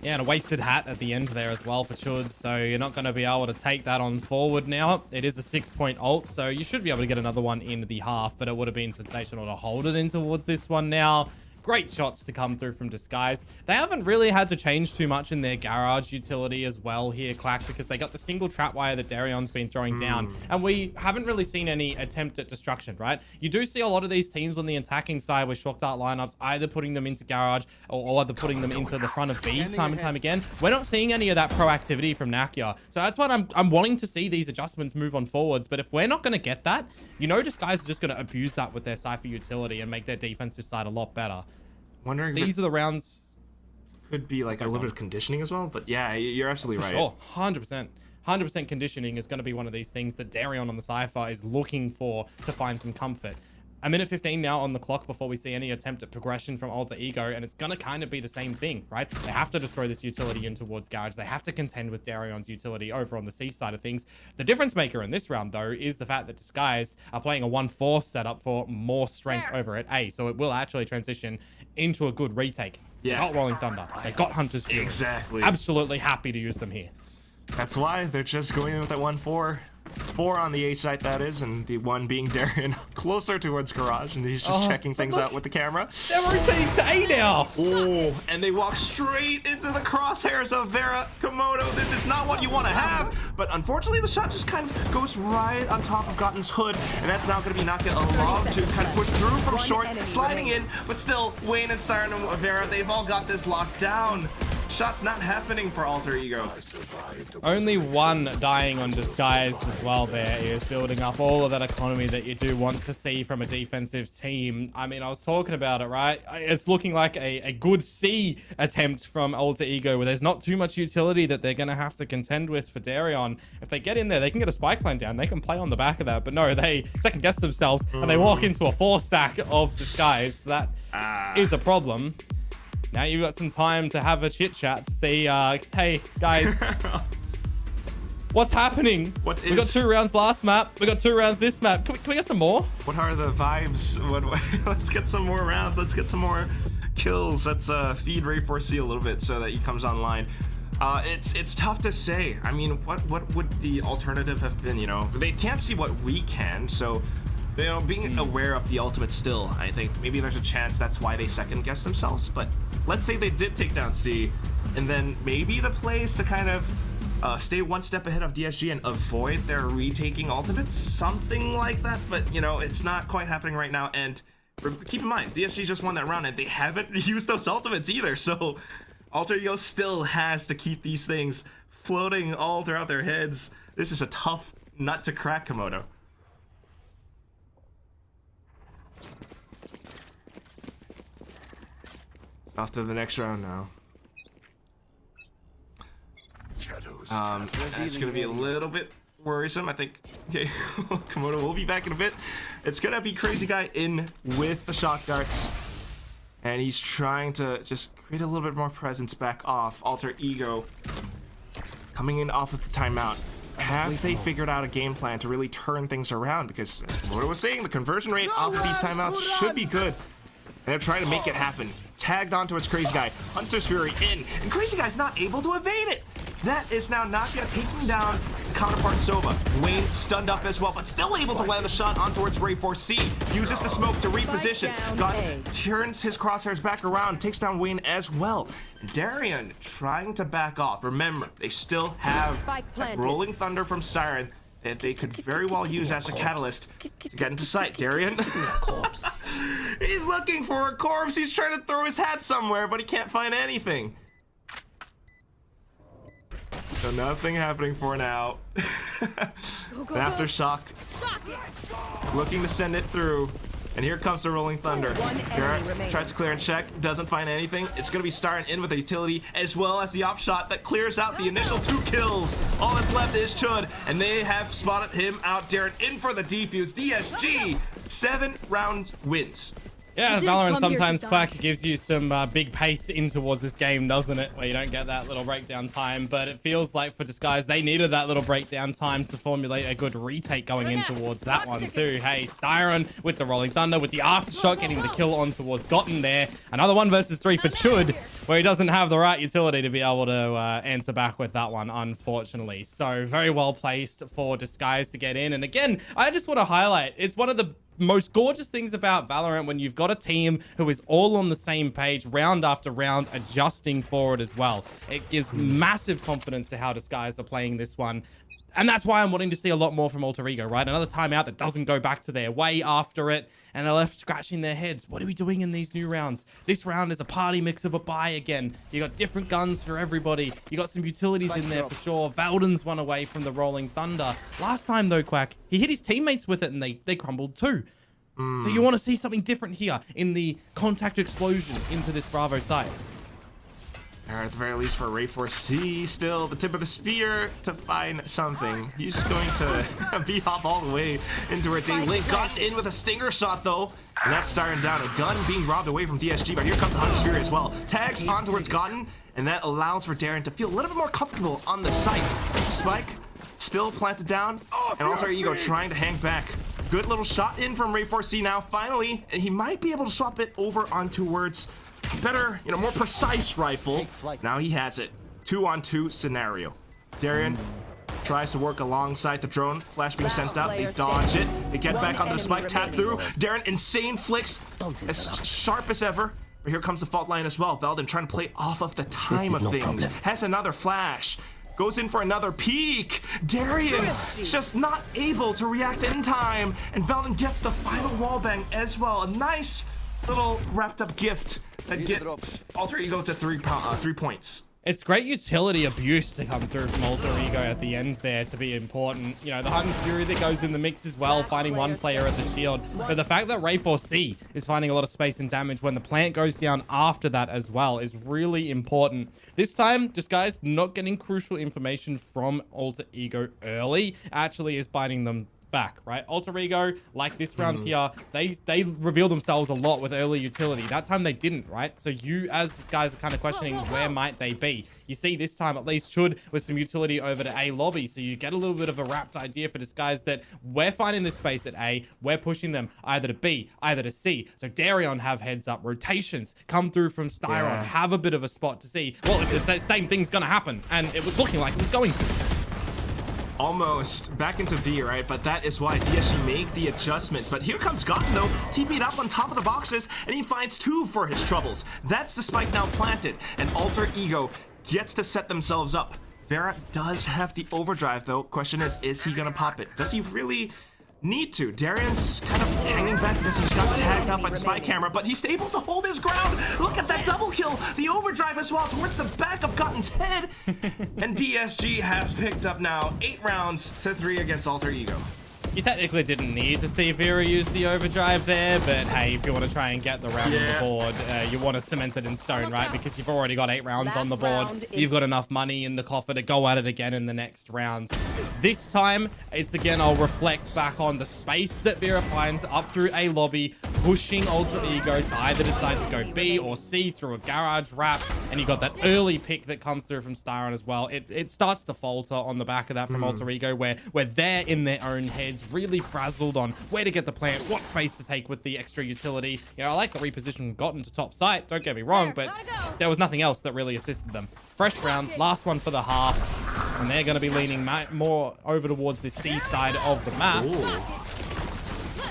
Yeah, and a wasted hat at the end there as well for Chud, so you're not going to be able to take that on forward now. It is a 6-point ult, so you should be able to get another one in the half, but it would have been sensational to hold it in towards this one now. Great shots to come through from Disguise. They haven't really had to change too much in their garage utility as well here, Clack, because they got the single trap wire that Darion's been throwing down, and we haven't really seen any attempt at destruction, right? You do see a lot of these teams on the attacking side with shock dart lineups either putting them into garage or either putting them into the front of B time and time again. We're not seeing any of that proactivity from Nakia, so that's what I'm wanting to see these adjustments move on forwards. But if we're not going to get that, Disguise are just going to abuse that with their Cypher utility and make their defensive side a lot better. Wondering these are the rounds. Could be like a little bit of conditioning as well, but yeah, you're absolutely right. Sure, 100% conditioning is going to be one of these things that Darion on the Cypher is looking for to find some comfort. a minute 15 now on the clock before we see any attempt at progression from Alter Ego, and it's gonna kind of be the same thing, right? They have to destroy this utility in towards Garage. They have to contend with Darion's utility over on the C side of things. The difference maker in this round, though, is the fact that Disguise are playing a 1-4 setup for more strength over at A, so it will actually transition into a good retake. Yeah. They got Rolling Thunder. They got Hunter's Fury. Exactly. Absolutely happy to use them here. That's why they're just going in with that 1-4. 4 on the H site, that is, and the 1 being Darian closer towards Garage, and he's just checking things out with the camera. They're rotating to A now. Oh, and they walk straight into the crosshairs of Vera Komodo. This is not what you want to have, but unfortunately the shot just kind of goes right on top of Gotten's hood, and that's now going to be Naka along to kind of push through from short, sliding in, but still, Wayne and Siren and Vera, they've all got this locked down. Shot's not happening for Alter Ego. Only one dying on Disguise as well there is building up all of that economy that you do want to see from a defensive team. I mean, I was talking about it, right? It's looking like a good C attempt from Alter Ego where there's not too much utility that they're going to have to contend with for Darion. If they get in there, they can get a spike plan down. They can play on the back of that. But no, they second guess themselves and they walk into a 4-stack of Disguise. That is a problem. Now you've got some time to have a chit chat to see, hey guys, what's happening? We got 2 rounds last map. We got 2 rounds this map. Can we get some more? What are the vibes? Let's get some more rounds. Let's get some more kills. Let's feed Ray4C a little bit so that he comes online. It's tough to say. I mean, what would the alternative have been? You know, they can't see what we can, so. You know, being aware of the ultimate still, I think maybe there's a chance that's why they second guess themselves. But let's say they did take down C, and then maybe the play is to kind of stay 1 step ahead of DSG and avoid their retaking ultimates, something like that. But you know, it's not quite happening right now. And keep in mind, DSG just won that round, and they haven't used those ultimates either. So Alter Ego still has to keep these things floating all throughout their heads. This is a tough nut to crack, Komodo. Off to the next round now. That's gonna be a little bit worrisome, I think. Okay, Komodo will be back in a bit. It's gonna be Crazy Guy in with the shock darts, and he's trying to just create a little bit more presence back off. Alter Ego coming in off of the timeout. Have they figured out a game plan to really turn things around? Because as Komodo was saying, the conversion rate off of these timeouts should be good. And they're trying to make it happen. Tagged onto its Crazy Guy. Hunter's Fury in. And Crazy Guy's not able to evade it. That is now Nakia taking down counterpart Sova. Wayne stunned up as well, but still able to land a shot on towards Ray4C. Uses the smoke to reposition. Turns his crosshairs back around. Takes down Wayne as well. Darian trying to back off. Remember, they still have Rolling Thunder from Siren that they could very well use as a catalyst to get into sight. Darian, he's looking for a corpse. He's trying to throw his hat somewhere, but he can't find anything. So nothing happening for now. Aftershock looking to send it through. And here comes the Rolling Thunder. Garrett tries to clear and check, doesn't find anything. It's going to be Siren in with a utility, as well as the op shot that clears out the initial 2 kills. All that's left is Chud, and they have spotted him out. Darren in for the defuse. DSG, 7 round wins. Yeah, Valorant sometimes, Quack, gives you some big pace in towards this game, doesn't it? Where you don't get that little breakdown time, but it feels like for Disguise, they needed that little breakdown time to formulate a good retake going in towards that one too. Hey, Styron with the Rolling Thunder, with the aftershock getting the kill on towards Gotten there. Another 1 versus 3 for Chud, where he doesn't have the right utility to be able to answer back with that one, unfortunately. So very well placed for Disguise to get in. And again, I just want to highlight, it's one of the most gorgeous things about Valorant when you've got a team who is all on the same page round after round, adjusting for it as well. It gives massive confidence to how Disguise are playing this one. And that's why I'm wanting to see a lot more from Alter Ego, right? Another timeout that doesn't go back to their way after it, and they're left scratching their heads. What are we doing in these new rounds? This round is a party mix of a buy again. You got different guns for everybody. You got some utilities in there for sure. Valden's one away from the Rolling Thunder. Last time though, Quack, he hit his teammates with it and they crumbled too. So you want to see something different here in the contact explosion into this Bravo site. Or at the very least for Ray 4C, still the tip of the spear to find something. He's just going to B-hop all the way in towards A. Link got in with a stinger shot though. And that's starting down. A gun being robbed away from DSG, but here comes the Hunter's Fury as well. Tags on towards Gotten, and that allows for Darren to feel a little bit more comfortable on the site. Spike still planted down, and Alter Ego trying to hang back. Good little shot in from Ray 4C now, finally, and he might be able to swap it over on towards better, more precise rifle. Now he has it. 2-on-2 scenario. Darren tries to work alongside the drone. Flash being sent out. They dodge it. They get back onto the spike. Tap through. Darren, insane flicks. As sharp as ever. But here comes the fault line as well. Veldon trying to play off of the time of things. Has another flash. Goes in for another peek. Darian just not able to react in time. And Veldon gets the final wall bang as well. A nice little wrapped up gift that gets Alter Ego to 3 points. It's great utility abuse to come through from Alter Ego at the end there to be important. The Hunter's Fury that goes in the mix as well, finding one player at the shield. But the fact that Ray 4C is finding a lot of space and damage when the plant goes down after that as well is really important. This time, just guys, not getting crucial information from Alter Ego early actually is biting them back, right? Alter Ego, like this round here, they reveal themselves a lot with early utility. That time they didn't, right? So you as this guys are kind of questioning where might they be. You see this time at least should with some utility over to A lobby, so you get a little bit of a wrapped idea for this guys that we're finding this space at A, we're pushing them either to B, either to C. So Darion have heads up, rotations come through from Styron, have a bit of a spot to see, well, if the same thing's gonna happen, and it was looking like it was going to. Almost back into V, right? But that is why DSG make the adjustments. But here comes Gotten, though, TP'd up on top of the boxes, and he finds 2 for his troubles. That's the spike now planted, and Alter Ego gets to set themselves up. Vera does have the overdrive, though. Question is he gonna pop it? Does he really need to? Darian's kind of hanging back because he's got tagged up by the spy camera, but he's able to hold his ground. Look at that double kill. The overdrive as well towards the back of Gotten's head. And DSG has picked up now 8 rounds to 3 against Alter Ego. You technically didn't need to see Vera use the overdrive there, but hey, if you want to try and get the round on the board, you want to cement it in stone, right? Because you've already got 8 rounds on the board. You've got enough money in the coffer to go at it again in the next rounds. This time, it's again, I'll reflect back on the space that Vera finds up through A lobby, pushing Alter Ego to either decide to go B or C through a garage wrap, and you got that early pick that comes through from Styron as well. It starts to falter on the back of that from Alter Ego, where they're in their own heads, really frazzled on where to get the plant, what space to take with the extra utility. I like the reposition gotten to top site, don't get me wrong, but there was nothing else that really assisted them. Fresh round, last one for the half, and they're going to be leaning more over towards the C side of the map. Ooh.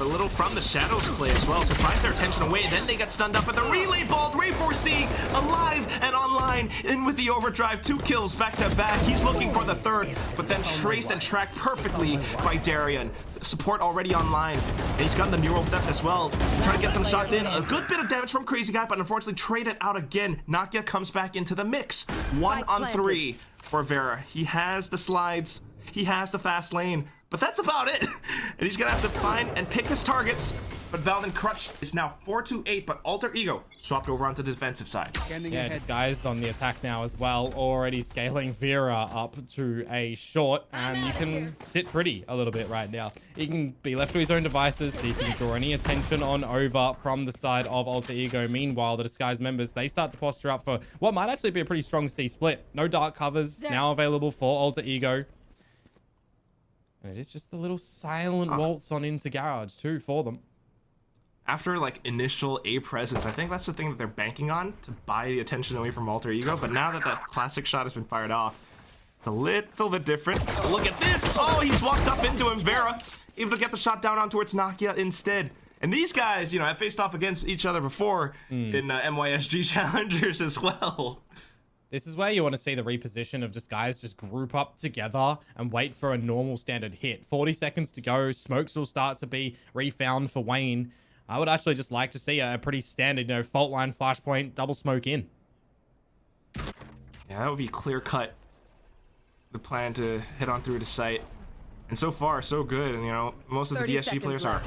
A little from the shadows play as well. Surprise their attention away. Then they get stunned up at the relay bolt. Ray 4C alive and online. In with the overdrive. 2 kills back to back. He's looking for the 3rd, but then traced and tracked perfectly by Darian. Support already online. And he's got the neural theft as well. Trying to get some shots in. A good bit of damage from Crazy Guy, but unfortunately traded out again. Nakia comes back into the mix. 1 on 3 for Vera. He has the slides. He has the fast lane, but that's about it. And he's gonna have to find and pick his targets. But Veldon Crutch is now 4-8, but Alter Ego swapped over onto the defensive side. Yeah, this guy's on the attack now as well, already scaling Vera up to a short, and you can sit pretty a little bit right now. He can be left to his own devices, see if he can draw any attention on over from the side of Alter Ego. Meanwhile, the Disguised members, they start to posture up for what might actually be a pretty strong C split. No dark covers now available for Alter Ego. And it is just the little silent waltz on into garage too for them. After like initial A presence, I think that's the thing that they're banking on to buy the attention away from Alter Ego. But now that that classic shot has been fired off, it's a little bit different. But look at this! Oh, he's walked up into him. Vera able to get the shot down on towards Nakia instead. And these guys, have faced off against each other before in MYSG challengers as well. This is where you want to see the reposition of just guys just group up together and wait for a normal standard hit. 40 seconds to go. Smokes will start to be refound for Wayne. I would actually just like to see a pretty standard, fault line, flashpoint, double smoke in. Yeah, that would be clear cut. The plan to hit on through the site. And so far, so good. And, most of the DSG players are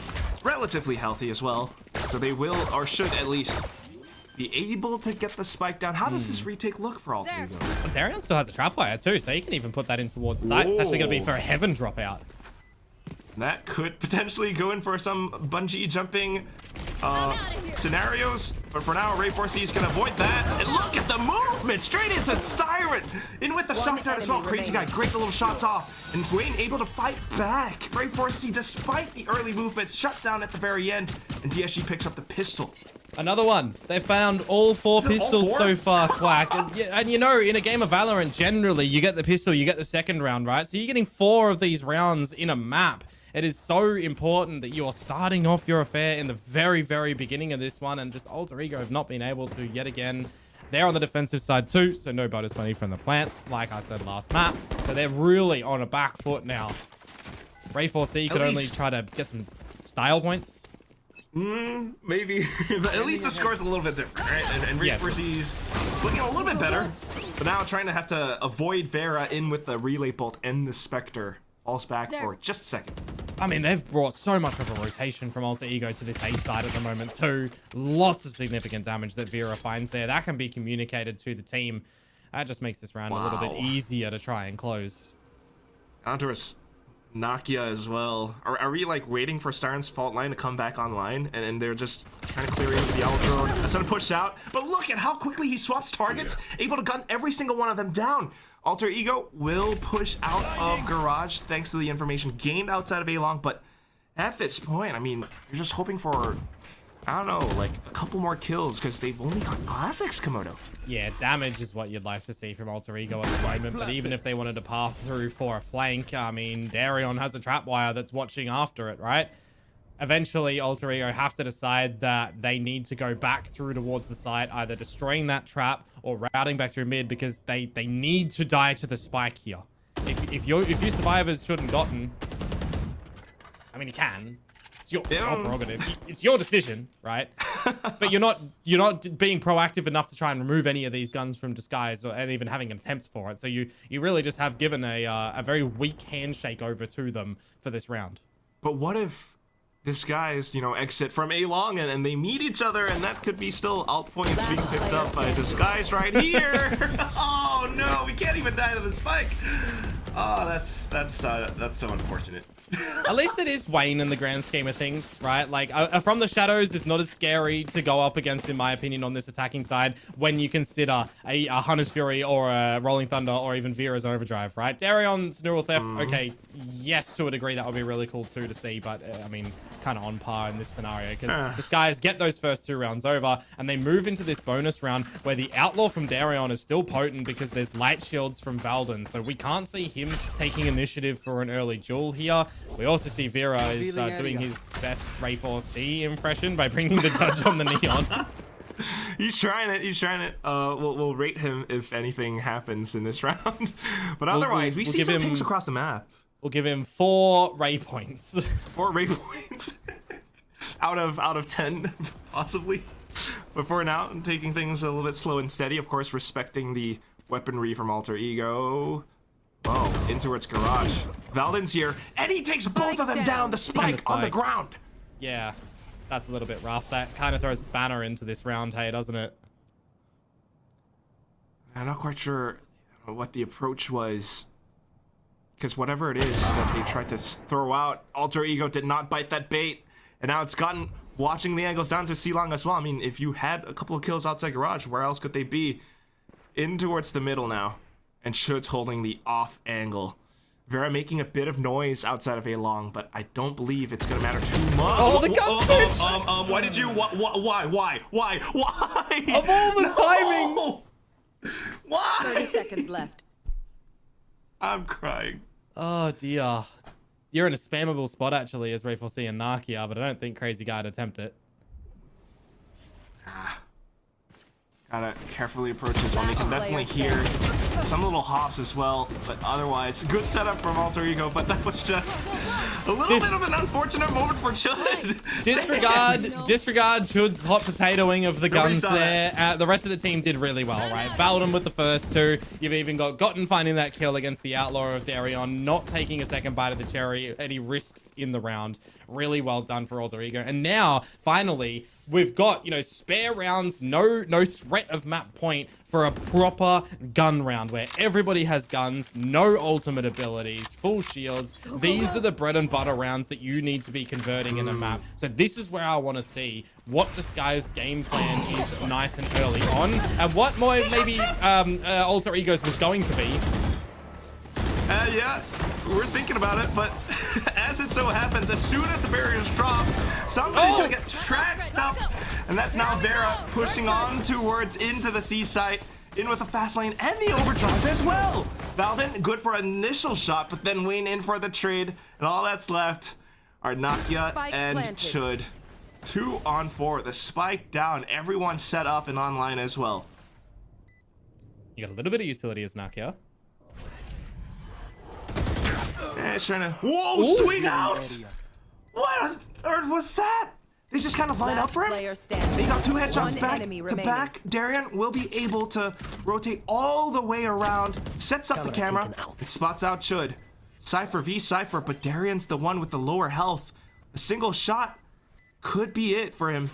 relatively healthy as well. So they will, or should at least, be able to get the spike down. How does this retake look for Alter Ego? Well, Darion still has a trap wire too, so he can even put that in towards the site. It's actually going to be for a heaven dropout. That could potentially go in for some bungee jumping scenarios, but for now, Ray 4C is going to avoid that. And look at the movement, straight into Siren, in with the shot dart as well. Crazy guy, great the little shots off, and Wayne able to fight back. Ray 4C, despite the early movements, shut down at the very end, and DSG picks up the pistol. Another one. They found all four pistols so far, Twack. And you know, in a game of Valorant, generally, you get the pistol, you get the second round, right? So you're getting 4 of these rounds in a map. It is so important that you are starting off your affair in the very, very beginning of this one, and just Alter Ego have not been able to yet again. They're on the defensive side too, so no bonus money from the plant, like I said last map. So they're really on a back foot now. Ray 4C could only try to get some style points. Maybe, but at least the score's a little bit different, right? And Ray 4C's looking a little bit better, but now trying to have to avoid Vera in with the relay bolt and the Spectre. Falls back for just a second. I mean, they've brought so much of a rotation from Alter Ego to this A side at the moment too. Lots of significant damage that Vera finds there. That can be communicated to the team. That just makes this round a little bit easier to try and close. Andres, Nakia as well. Are we like waiting for Siren's fault line to come back online, and they're just trying to clear into the Owl drone? Instead of push out, but look at how quickly he swaps targets, able to gun every single one of them down. Alter Ego will push out of Garage thanks to the information gained outside of A-Long, but at this point, I mean, you're just hoping for, I don't know, like a couple more kills because they've only got classics, Komodo. Yeah, damage is what you'd like to see from Alter Ego at the moment, but even if they wanted to path through for a flank, I mean, Darion has a trapwire that's watching after it, right? Eventually, Alter Ego have to decide that they need to go back through towards the site, either destroying that trap or routing back through mid, because they need to die to the spike here. If you survivors shouldn't gotten, I mean, you can. It's your prerogative. It's your decision, right? But you're not being proactive enough to try and remove any of these guns from disguise and even having an attempt for it. So you really just have given a very weak handshake over to them for this round. But what if this guy's, exit from A-Long and they meet each other, and that could be still alt points being picked up by Disguise right here. Oh no, we can't even die to the spike. Oh, that's so unfortunate. At least it is Wayne in the grand scheme of things, right? Like, from the shadows is not as scary to go up against, in my opinion, on this attacking side when you consider a Hunter's Fury or a Rolling Thunder or even Vera's Overdrive, right? Darion's Neural Theft, okay, yes, to a degree, that would be really cool too to see, but I mean, kind of on par in this scenario because the Skies get those first 2 rounds over and they move into this bonus round where the Outlaw from Darion is still potent because there's light shields from Valden, so we can't see him taking initiative for an early duel here. We also see Vera is doing his best Ray 4C impression by bringing the judge on the neon. He's trying it. We'll rate him if anything happens in this round. But otherwise, we see some pings across the map. We'll give him 4 Ray points. 4 Ray points out of 10, possibly. But for now, I'm taking things a little bit slow and steady. Of course, respecting the weaponry from Alter Ego. Oh, in towards Garage. Valden's here, and he takes both of them down. The spike on the ground. Yeah, that's a little bit rough. That kind of throws a spanner into this round, hey, doesn't it? I'm not quite sure what the approach was, because whatever it is that they tried to throw out, Alter Ego did not bite that bait, and now it's gotten watching the angles down to C-Long as well. I mean, if you had a couple of kills outside Garage, where else could they be? In towards the middle now. And Shud's holding the off angle. Vera making a bit of noise outside of A-Long, but I don't believe it's gonna matter too much. Oh, the gun switch! Why did you? Why? Of all the timings! Why? 30 seconds left. I'm crying. Oh dear. You're in a spammable spot actually as Ray 4C and Nakia, but I don't think Crazy Guy'd attempt it. Gotta carefully approach this one. They can definitely hear some little hops as well, but otherwise, good setup from Alter Ego, but that was just a little bit of an unfortunate moment for Chud. Disregard Chud's hot potatoing of the guns there. The rest of the team did really well, right? Valden with the first 2. You've even got Gotten finding that kill against the Outlaw of Darion, not taking a second bite of the cherry, any risks in the round. Really well done for Alter Ego. And now, finally, we've got, you know, spare rounds, no threat of map point for a proper gun round where everybody has guns, no ultimate abilities, full shields. These are the bread and butter rounds that you need to be converting in a map. So this is where I want to see what Disguise game plan is nice and early on, and what more maybe Alter Egos was going to be. Yeah, we're thinking about it, but as it so happens, as soon as the barriers drop, somebody's gonna get tracked up, and that's now Vera pushing on towards into the C site, in with the fast lane and the overdrive as well. Valden, good for an initial shot, but then Wayne in for the trade, and all that's left are Nakia and Chud. 2 on 4, the spike down, everyone set up and online as well. You got a little bit of utility as Nakia. Yeah, it's trying to... Whoa, swing out! What on earth was that? They just kind of line up for him? They got 2 headshots back to back. Darian will be able to rotate all the way around, sets up the camera, and spots out Chud. Cypher v Cypher, but Darian's the one with the lower health. A single shot could be it for him.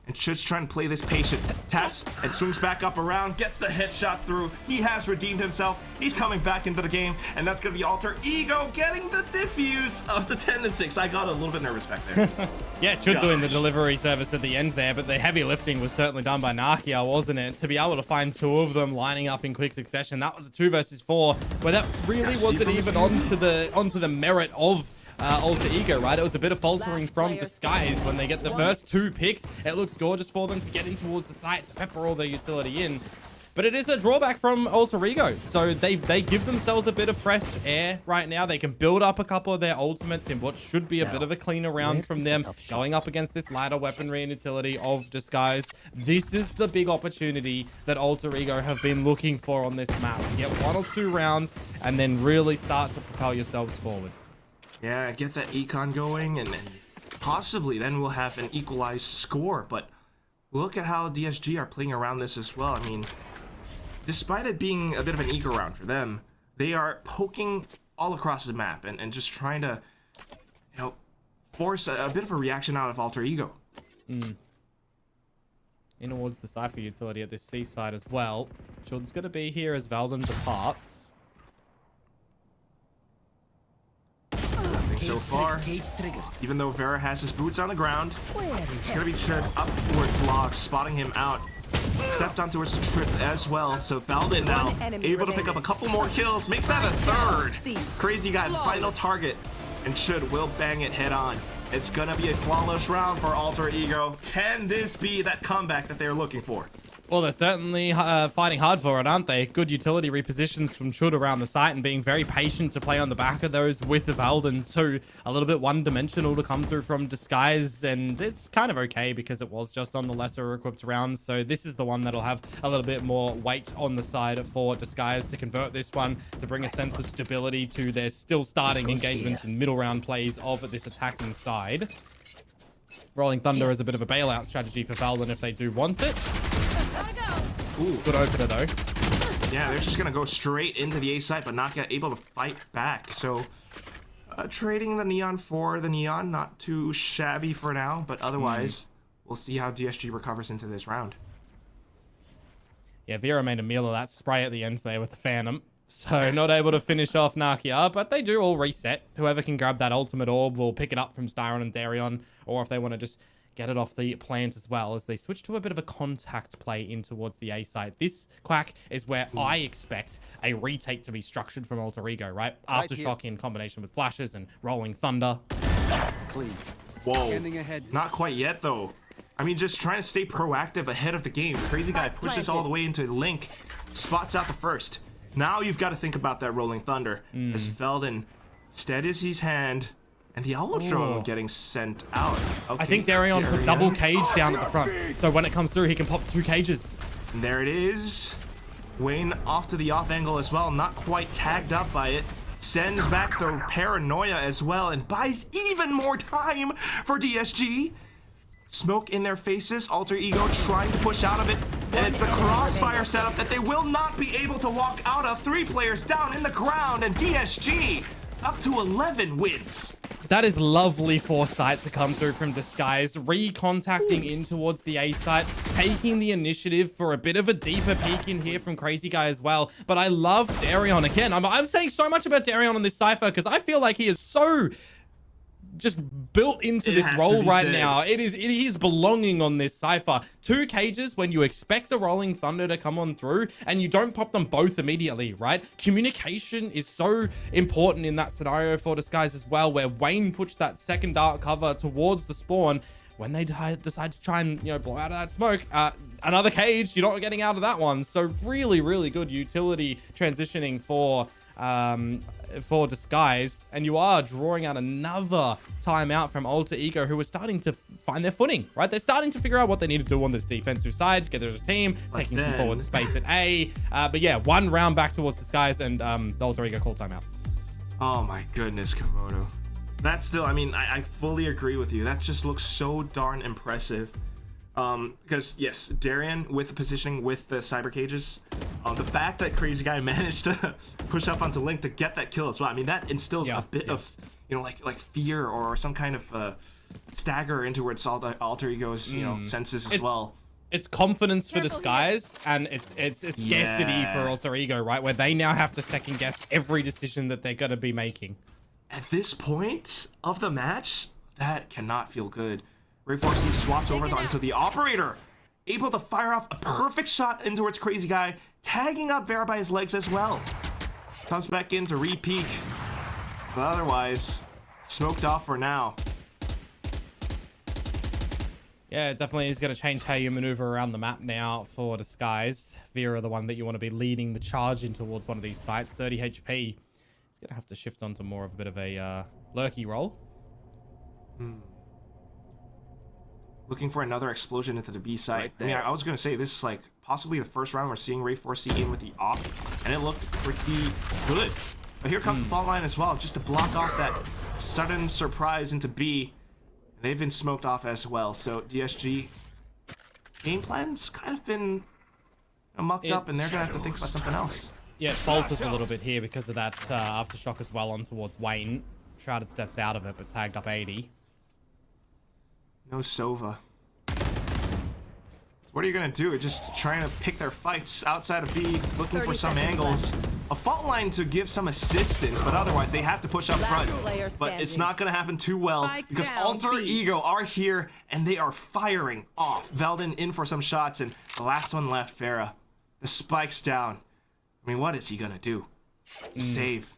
And Chud's trying to play this patient. Taps and swings back up around, gets the headshot through. He has redeemed himself. He's coming back into the game, and that's gonna be Alter Ego getting the diffuse of the 10 and 6. I got a little bit nervous back there. Yeah, Chud doing the delivery service at the end there, but the heavy lifting was certainly done by Nakia, wasn't it? To be able to find 2 of them lining up in quick succession, that was a 2 versus 4, where that really wasn't even onto the merit of Alter Ego, right? It was a bit of faltering from Disguise when they get the first 2 picks. It looks gorgeous for them to get in towards the site to pepper all their utility in. But it is a drawback from Alter Ego. So they give themselves a bit of fresh air right now. They can build up a couple of their ultimates in what should be a bit of a cleaner round from them, going up against this lighter weaponry and utility of Disguise. This is the big opportunity that Alter Ego have been looking for on this map, to get 1 or 2 rounds and then really start to propel yourselves forward. Yeah, get that econ going, and then possibly then we'll have an equalized score. But look at how DSG are playing around this as well. I mean, despite it being a bit of an eco round for them, they are poking all across the map and just trying to, you know, force a bit of a reaction out of Alter Ego. In towards the Cypher utility at this C side as well. Chud's going to be here as Valden departs. So far, even though Vera has his boots on the ground, it's gonna be Chud up towards Log, spotting him out. Stepped on towards the trip as well, so Valden now able to pick up a couple more kills, make that a 3rd. Crazy guy, final target, and Chud will bang it head on. It's gonna be a flawless round for Alter Ego. Can this be that comeback that they're looking for? Well, they're certainly fighting hard for it, aren't they? Good utility repositions from Chud around the site and being very patient to play on the back of those with Valden. So a little bit one-dimensional to come through from Disguise, and it's kind of okay because it was just on the lesser equipped rounds. So this is the one that'll have a little bit more weight on the side for Disguise to convert this one, to bring a sense of stability to their still starting engagements in middle round plays of this attacking side. Rolling Thunder is a bit of a bailout strategy for Valden if they do want it. Ooh, good opener though. Yeah, they're just gonna go straight into the A site, but not get able to fight back. So trading the Neon for the Neon, not too shabby for now, but otherwise we'll see how DSG recovers into this round. Yeah, Vera made a meal of that spray at the end there with the Phantom, so not able to finish off Nakia, but they do all reset. Whoever can grab that ultimate orb will pick it up from Styron and Darion, or if they want to just get it off the plant as well, as they switch to a bit of a contact play in towards the A site. This Quack is where I expect a retake to be structured from Alter Ego, right? Aftershock in combination with flashes and Rolling Thunder. Clean. Whoa, not quite yet though. I mean, just trying to stay proactive ahead of the game. Crazy guy pushes all the way into Link, spots out the first. Now you've got to think about that Rolling Thunder, as Valden steadies his hand, and the Elbow Drone getting sent out. Okay, I think Darion put double cage down at the front, so when it comes through, he can pop 2 cages. And there it is. Wayne off to the off angle as well, not quite tagged up by it. Sends back the Paranoia as well, and buys even more time for DSG. Smoke in their faces, Alter Ego trying to push out of it, and it's a crossfire setup that they will not be able to walk out of. 3 players down in the ground, and DSG up to 11 wins. That is lovely foresight to come through from Disguise, recontacting in towards the A site, taking the initiative for a bit of a deeper peek in here from Crazy Guy as well. But I love Darion. Again, I'm saying so much about Darion on this Cypher because I feel like he is so just built into this role right now. It is belonging on this Cypher. 2 cages when you expect a Rolling Thunder to come on through and you don't pop them both immediately, right? Communication is so important in that scenario for Disguise as well, where Wayne pushed that second dark cover towards the spawn. When they decide to try and, you know, blow out of that smoke, another cage, you're not getting out of that one. So really, really good utility transitioning for Disguised, and you are drawing out another timeout from Alter Ego, who are starting to find their footing, right? They're starting to figure out what they need to do on this defensive side together as a team, taking some forward space at A. But yeah, 1 round back towards Disguise, and the Alter Ego call timeout. Oh my goodness, Komodo. That's still, I mean, I fully agree with you. That just looks so darn impressive. Because yes, Darion with the positioning with the cyber cages, the fact that Crazy Guy managed to push up onto Link to get that kill as well. I mean, that instills a bit of, you know, like fear or some kind of stagger into towards Alter Ego's, you know, senses as well. It's confidence for Disguise, and it's scarcity for Alter Ego, right? Where they now have to second guess every decision that they're going to be making. At this point of the match, that cannot feel good. Ray4C swaps over onto the operator, able to fire off a perfect shot in towards Crazy Guy, tagging up Vera by his legs as well. Comes back in to re-peek, but otherwise, smoked off for now. Yeah, it definitely is going to change how you maneuver around the map now for Disguised. Vera, the one that you want to be leading the charge in towards one of these sites, 30 HP. He's going to have to shift onto more of a bit of a lurky role. Looking for another explosion into the B site. Right, I mean, I was going to say, this is like possibly the first round we're seeing Ray4C in with the op, and it looked pretty good. But here comes the fault line as well, just to block off that sudden surprise into B. They've been smoked off as well, so DSG game plan's kind of been mucked up, and they're going to have to think about something else. Yeah, it falters a little bit here because of that aftershock as well on towards Wayne. Shrouded steps out of it, but tagged up 80. No Sova. What are you going to do? Just trying to pick their fights outside of B, looking for some angles. A fault line to give some assistance, but otherwise they have to push up front. But it's not going to happen too well because Alter Ego are here and they are firing off. Veldon in for some shots, and the last one left, Farah. The spike's down. I mean, what is he going to do? Save.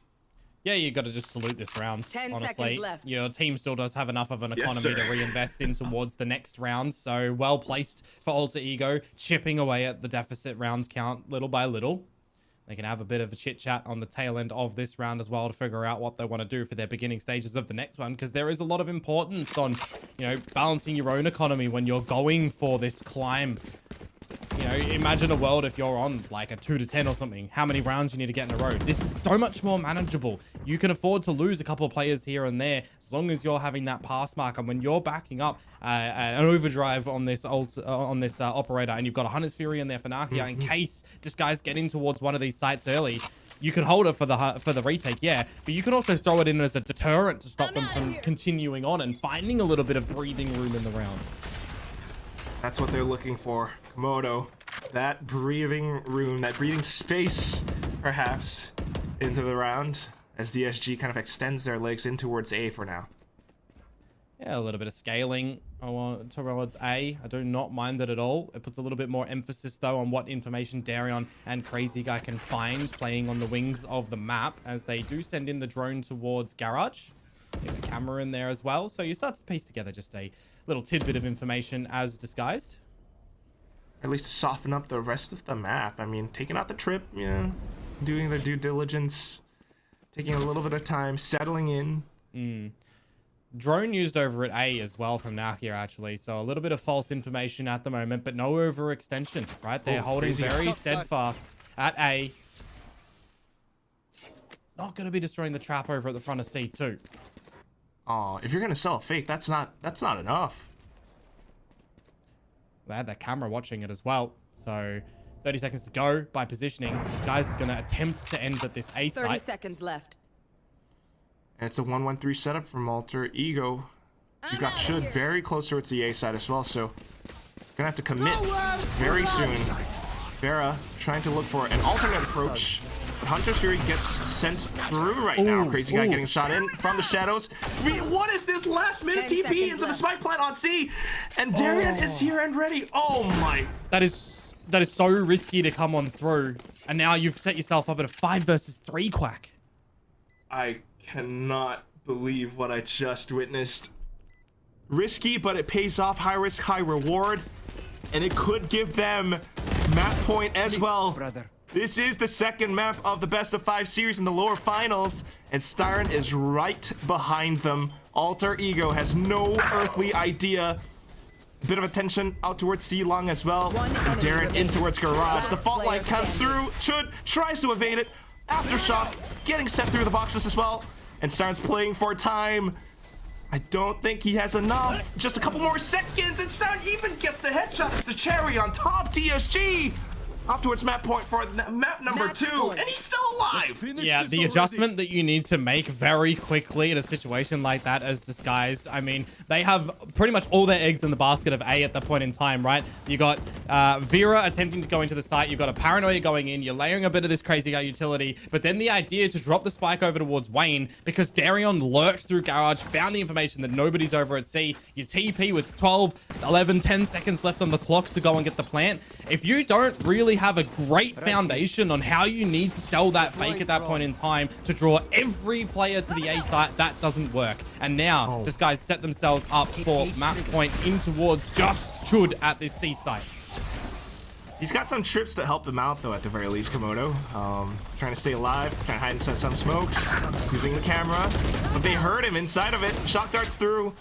Yeah, you got to just salute this round, honestly. Your team still does have enough of an economy to reinvest in towards the next round. So well placed for Alter Ego, chipping away at the deficit round count little by little. They can have a bit of a chit chat on the tail end of this round as well to figure out what they want to do for their beginning stages of the next one, because there is a lot of importance on, you know, balancing your own economy when you're going for this climb. You know, imagine a world if you're on like a 2 to 10 or something, how many rounds you need to get in a row. This is so much more manageable. You can afford to lose a couple of players here and there as long as you're having that pass mark. And when you're backing up an overdrive on this operator, and you've got a Hunter's Fury in there for Nakia in case Disguise get in towards one of these sites early, you can hold it for the retake, yeah, but you can also throw it in as a deterrent to stop them from continuing on and finding a little bit of breathing room in the round. That's what they're looking for, Komodo. That breathing room, that breathing space, perhaps, into the round, as DSG kind of extends their legs in towards A for now. Yeah, a little bit of scaling towards A. I do not mind it at all. It puts a little bit more emphasis, though, on what information Darion and Crazy Guy can find playing on the wings of the map, as they do send in the drone towards Garage. Get the camera in there as well. So you start to piece together just a little tidbit of information as Disguised. Or at least soften up the rest of the map. I mean, taking out the trip, yeah, doing their due diligence, taking a little bit of time, settling in. Drone used over at A as well from Nakia, actually. So a little bit of false information at the moment, but no overextension, right? They're holding very steadfast at A. Not going to be destroying the trap over at the front of C2. Oh, if you're going to sell a fake, that's not enough. They had that camera watching it as well. So 30 seconds to go by positioning. Disguise is going to attempt to end at this A site. 30 seconds left. And it's a 1-1-3 setup from Alter Ego. You got Should very close towards the A side as well, so gonna have to commit very soon. Vera trying to look for an alternate approach. But Hunter's Fury gets sent through right now. Crazy Guy getting shot in from the shadows. What is this last minute 10 TP seconds into the left. spike plant on C? And Darian is here and ready. Oh my. That is so risky to come on through. And now you've set yourself up at a 5 versus 3 quack. I cannot believe what I just witnessed. Risky, but it pays off. High risk, high reward. And it could give them map point as well. Brother. This is the second map of the best of 5 series in the lower finals. And Styron is right behind them. Alter Ego has no earthly idea. Bit of attention out towards C Long as well. And Darren in towards Garage. The fault line comes through. Chud tries to evade it. Aftershock getting set through the boxes as well. And Styron's playing for time. I don't think he has enough. Just a couple more seconds, and Styron even gets the headshot. It's the cherry on top. DSG off towards map point for map number 2, and he's still alive. Yeah, the adjustment that you need to make very quickly in a situation like that as Disguised. I mean, they have pretty much all their eggs in the basket of A at that point in time, right? You got Vera attempting to go into the site. You've got a Paranoia going in. You're layering a bit of this Crazy Guy utility, but then the idea to drop the spike over towards Wayne because Darion lurked through Garage, found the information that nobody's over at C. You TP with 12, 11, 10 seconds left on the clock to go and get the plant. If you don't really have a great foundation on how you need to sell that fake at that point in time to draw every player to the A site, that doesn't work. And now this guys set themselves up for map point in towards just Chud at this C site. He's got some trips that help him out, though, at the very least, Komodo. Trying to stay alive, trying to hide inside some smokes, using the camera. But they heard him inside of it. Shock darts through.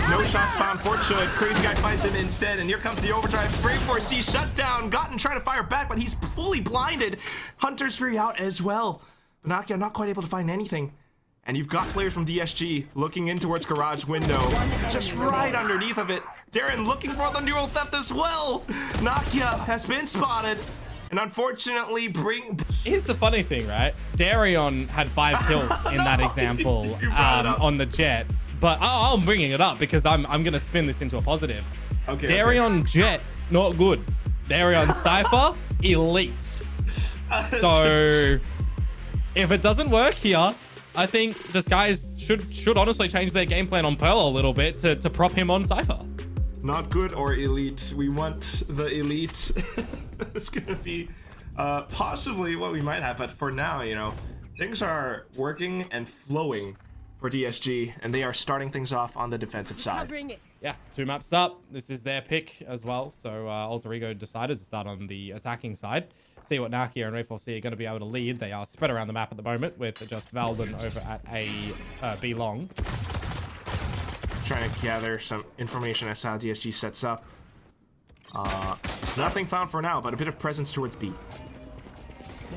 No shots found for Chud. Crazy Guy finds him instead, and here comes the overdrive. Spray Force C shut down. Gotten trying to fire back, but he's fully blinded. Hunter's Fury out as well. Banakia not quite able to find anything. And you've got players from DSG looking in towards Garage window, just right underneath of it. Darren looking for the neural theft as well. Nakia has been spotted, and unfortunately Here's the funny thing, right? Darion had 5 kills in that example on the Jet. But I'm bringing it up because I'm going to spin this into a positive. Okay. Darion Jet, not good. Darion Cypher, elite. So if it doesn't work here, I think Disguise should honestly change their game plan on Pearl a little bit to prop him on Cypher. Not good or elite. We want the elite. It's going to be possibly what we might have. But for now, you know, things are working and flowing for DSG, and they are starting things off on the defensive side. Yeah, 2 maps up. This is their pick as well. So Alter Ego decided to start on the attacking side. See what Nakia and Ray4C are going to be able to lead. They are spread around the map at the moment with just Valden over at B long. Trying to gather some information as how DSG sets up. Nothing found for now, but a bit of presence towards B.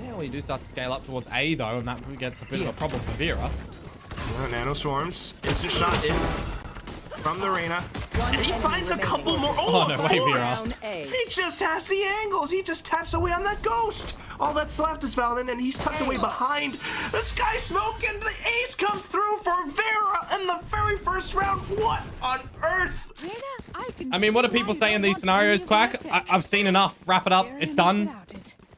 Yeah, well, you do start to scale up towards A though, and that gets a bit of a problem for Vera. Nano Swarms. Instant shot in from the Reyna. And he finds a couple more. Oh, no way, Vera. Round A. He just has the angles. He just taps away on that ghost. All that's left is Valden, and he's tucked away behind the Sky Smoke, and the ace comes through for Vera in the very first round. What on earth? I mean, what do people say in these scenarios, Quack? I've seen enough. Wrap it up. It's done.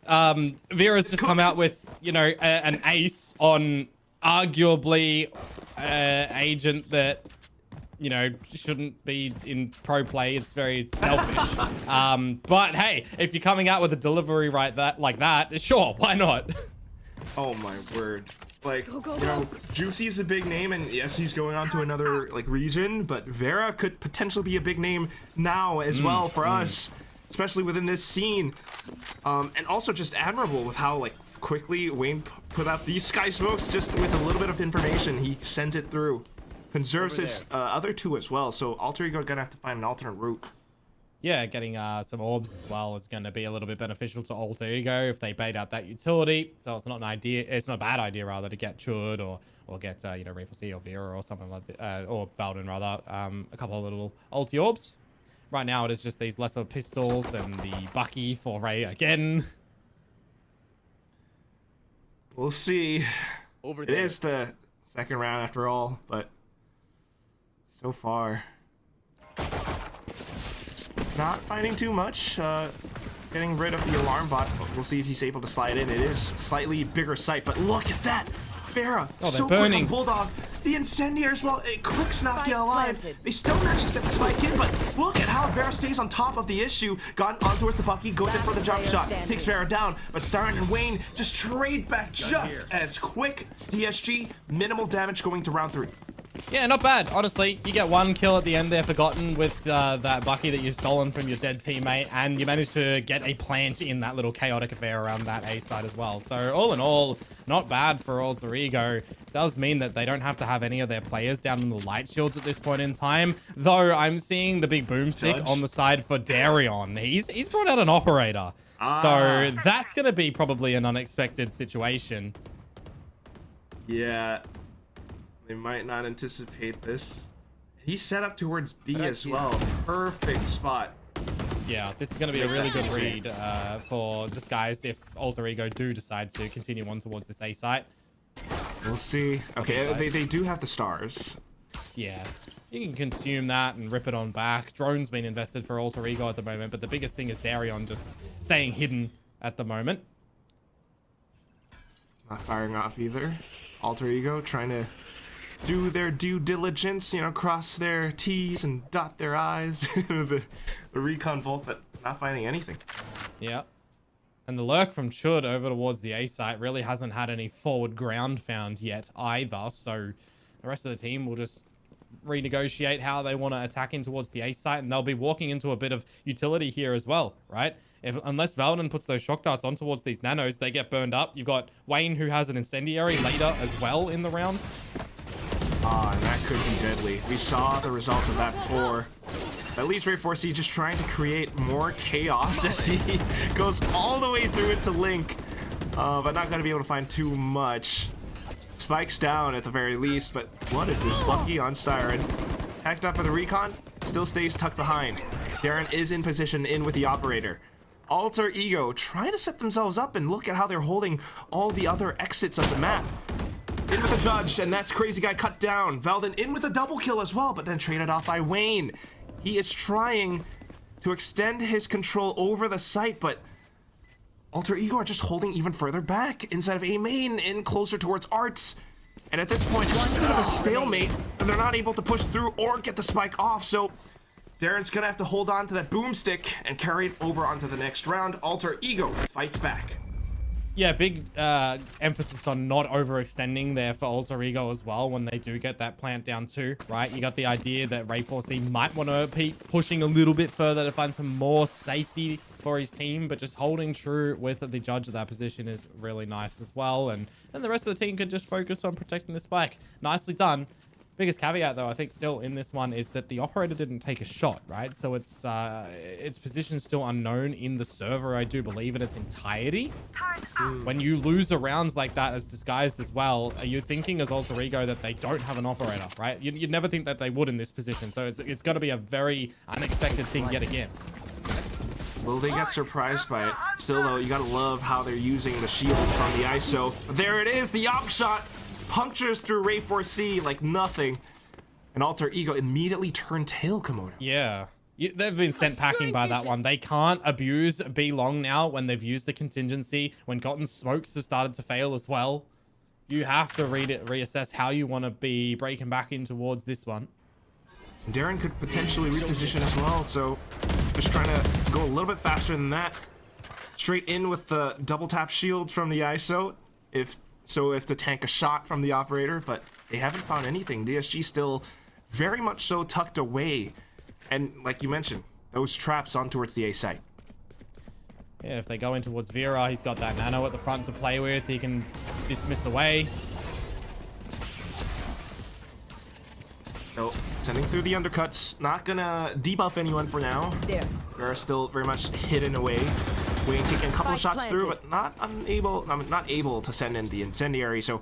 Vera's just come out with, you know, an ace on arguably agent that, you know, shouldn't be in pro play. It's very selfish. But hey, if you're coming out with a delivery like that, sure, why not? Oh my word. Like, you know, Juicy's a big name, and yes, he's going on to another, like, region, but Vera could potentially be a big name now as well for us, especially within this scene. And also just admirable with how, like, quickly Wayne put out these Sky Smokes just with a little bit of information. He sent it through. Conserves his other 2 as well, so Alter Ego gonna have to find an alternate route. Yeah, getting some orbs as well is going to be a little bit beneficial to Alter Ego if they bait out that utility. So it's not an idea. It's not a bad idea rather to get Chud or get you know, Ray4C or Vera or something like that, or Valden rather. A couple of little ulti orbs. Right now it is just these lesser pistols and the Bucky for Ray again. We'll see. Over It there. is the Second round after all, but so far not finding too much. Getting rid of the alarm bot. We'll see if he's able to slide in. It is slightly bigger sight, but look at that. Farah, Oh, they're so burning. quick on Bulldog. The incendiary as well. A quick snap Spike get alive. planted. They still managed to get the spike in, but look at how Farah stays on top of the issue. Gotten on towards the Bucky, goes in for the jump Last shot, player standing. takes Farah down, but Starren and Wayne just trade back just as quick. DSG, minimal damage going to round 3. Yeah, not bad. Honestly, you get one kill at the end there, Forgotten, with that Bucky that you've stolen from your dead teammate, and you managed to get a plant in that little chaotic affair around that A side as well. So all in all, not bad for Alter Ego. Does mean that they don't have to have any of their players down in the light shields at this point in time. Though I'm seeing the big boomstick Judge. on the side for Darion. He's brought out an operator. So that's going to be probably an unexpected situation. Yeah. They might not anticipate this. He's set up towards B as well. Perfect spot. Yeah, this is going to be a really good read for Disguised if Alter Ego do decide to continue on towards this A site. We'll see. Okay, they do have the stars. Yeah, you can consume that and rip it on back. Drone's been invested for Alter Ego at the moment, but the biggest thing is Darion just staying hidden at the moment. Not firing off either. Alter Ego trying to do their due diligence, you know, cross their T's and dot their I's. the recon vault, but not finding anything. Yeah. And the lurk from Chud over towards the A site really hasn't had any forward ground found yet either. So the rest of the team will just renegotiate how they want to attack in towards the A site, and they'll be walking into a bit of utility here as well, right? Unless Valden puts those shock darts on towards these nanos, they get burned up. You've got Wayne, who has an incendiary later as well in the round. Ah, and that could be deadly. We saw the results of that before. That leads Ray 4C just trying to create more chaos as he goes all the way through it to Link. But not going to be able to find too much. Spikes down at the very least, but what is this? Bucky on Siren. Hacked up for the recon, still stays tucked behind. Darren is in position in with the operator. Alter Ego trying to set themselves up, and look at how they're holding all the other exits of the map. In with a Judge, and that's Crazy Guy cut down. Valden in with a double kill as well, but then traded off by Wayne. He is trying to extend his control over the site, but Alter Ego are just holding even further back inside of A main, in closer towards Arts. And at this point, it's just a bit of a stalemate, and they're not able to push through or get the spike off, so Darren's gonna have to hold on to that boomstick and carry it over onto the next round. Alter Ego fights back. Yeah, big emphasis on not overextending there for Alter Ego as well when they do get that plant down too, right? You got the idea that Ray 4C might want to keep pushing a little bit further to find some more safety for his team, but just holding true with the Judge of that position is really nice as well. And then the rest of the team could just focus on protecting the spike. Nicely done. Biggest caveat, though, I think still in this one is that the operator didn't take a shot, right? So its position still unknown in the server, I do believe, in its entirety. When you lose a round like that as Disguised as well, are you thinking as Alter Ego that they don't have an operator, right? You'd never think that they would in this position. So it's got to be a very unexpected thing yet again. Will they get surprised by it? Still, though, you gotta love how they're using the shields from the ISO. There it is, the op shot! Punctures through Ray 4C like nothing. And Alter Ego immediately turned tail, Komodo. Yeah. They've been sent packing by that one. They can't abuse B long now when they've used the contingency, when Gotten Smokes have started to fail as well. You have to reassess how you want to be breaking back in towards this one. Darren could potentially reposition as well, so just trying to go a little bit faster than that. Straight in with the double tap shield from the ISO. If to tank a shot from the operator, but they haven't found anything. DSG still very much so tucked away. And like you mentioned, those traps on towards the A site. Yeah, if they go in towards Vera, he's got that nano at the front to play with. He can dismiss away. So, sending through the undercuts. Not gonna debuff anyone for now. There. They're still very much hidden away. Wayne taking a couple of shots through, but not able to send in the incendiary. So,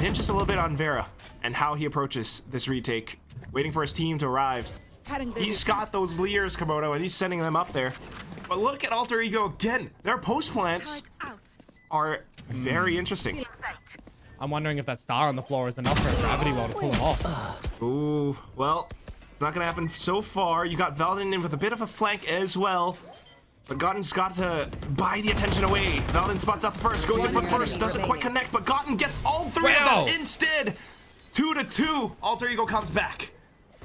hinges a little bit on Vera and how he approaches this retake. Waiting for his team to arrive. He's got those Leers, Komodo, and he's sending them up there. But look at Alter Ego again. Their post plants are very interesting. I'm wondering if that star on the floor is enough for a gravity well to pull him off. Ooh, well, it's not gonna happen so far. You got Veldin in with a bit of a flank as well. But Gotten's got to buy the attention away. Veldin spots out the first, goes in for the first, doesn't quite connect, but Gotten gets all three of them instead. 2-2, Alter Ego comes back.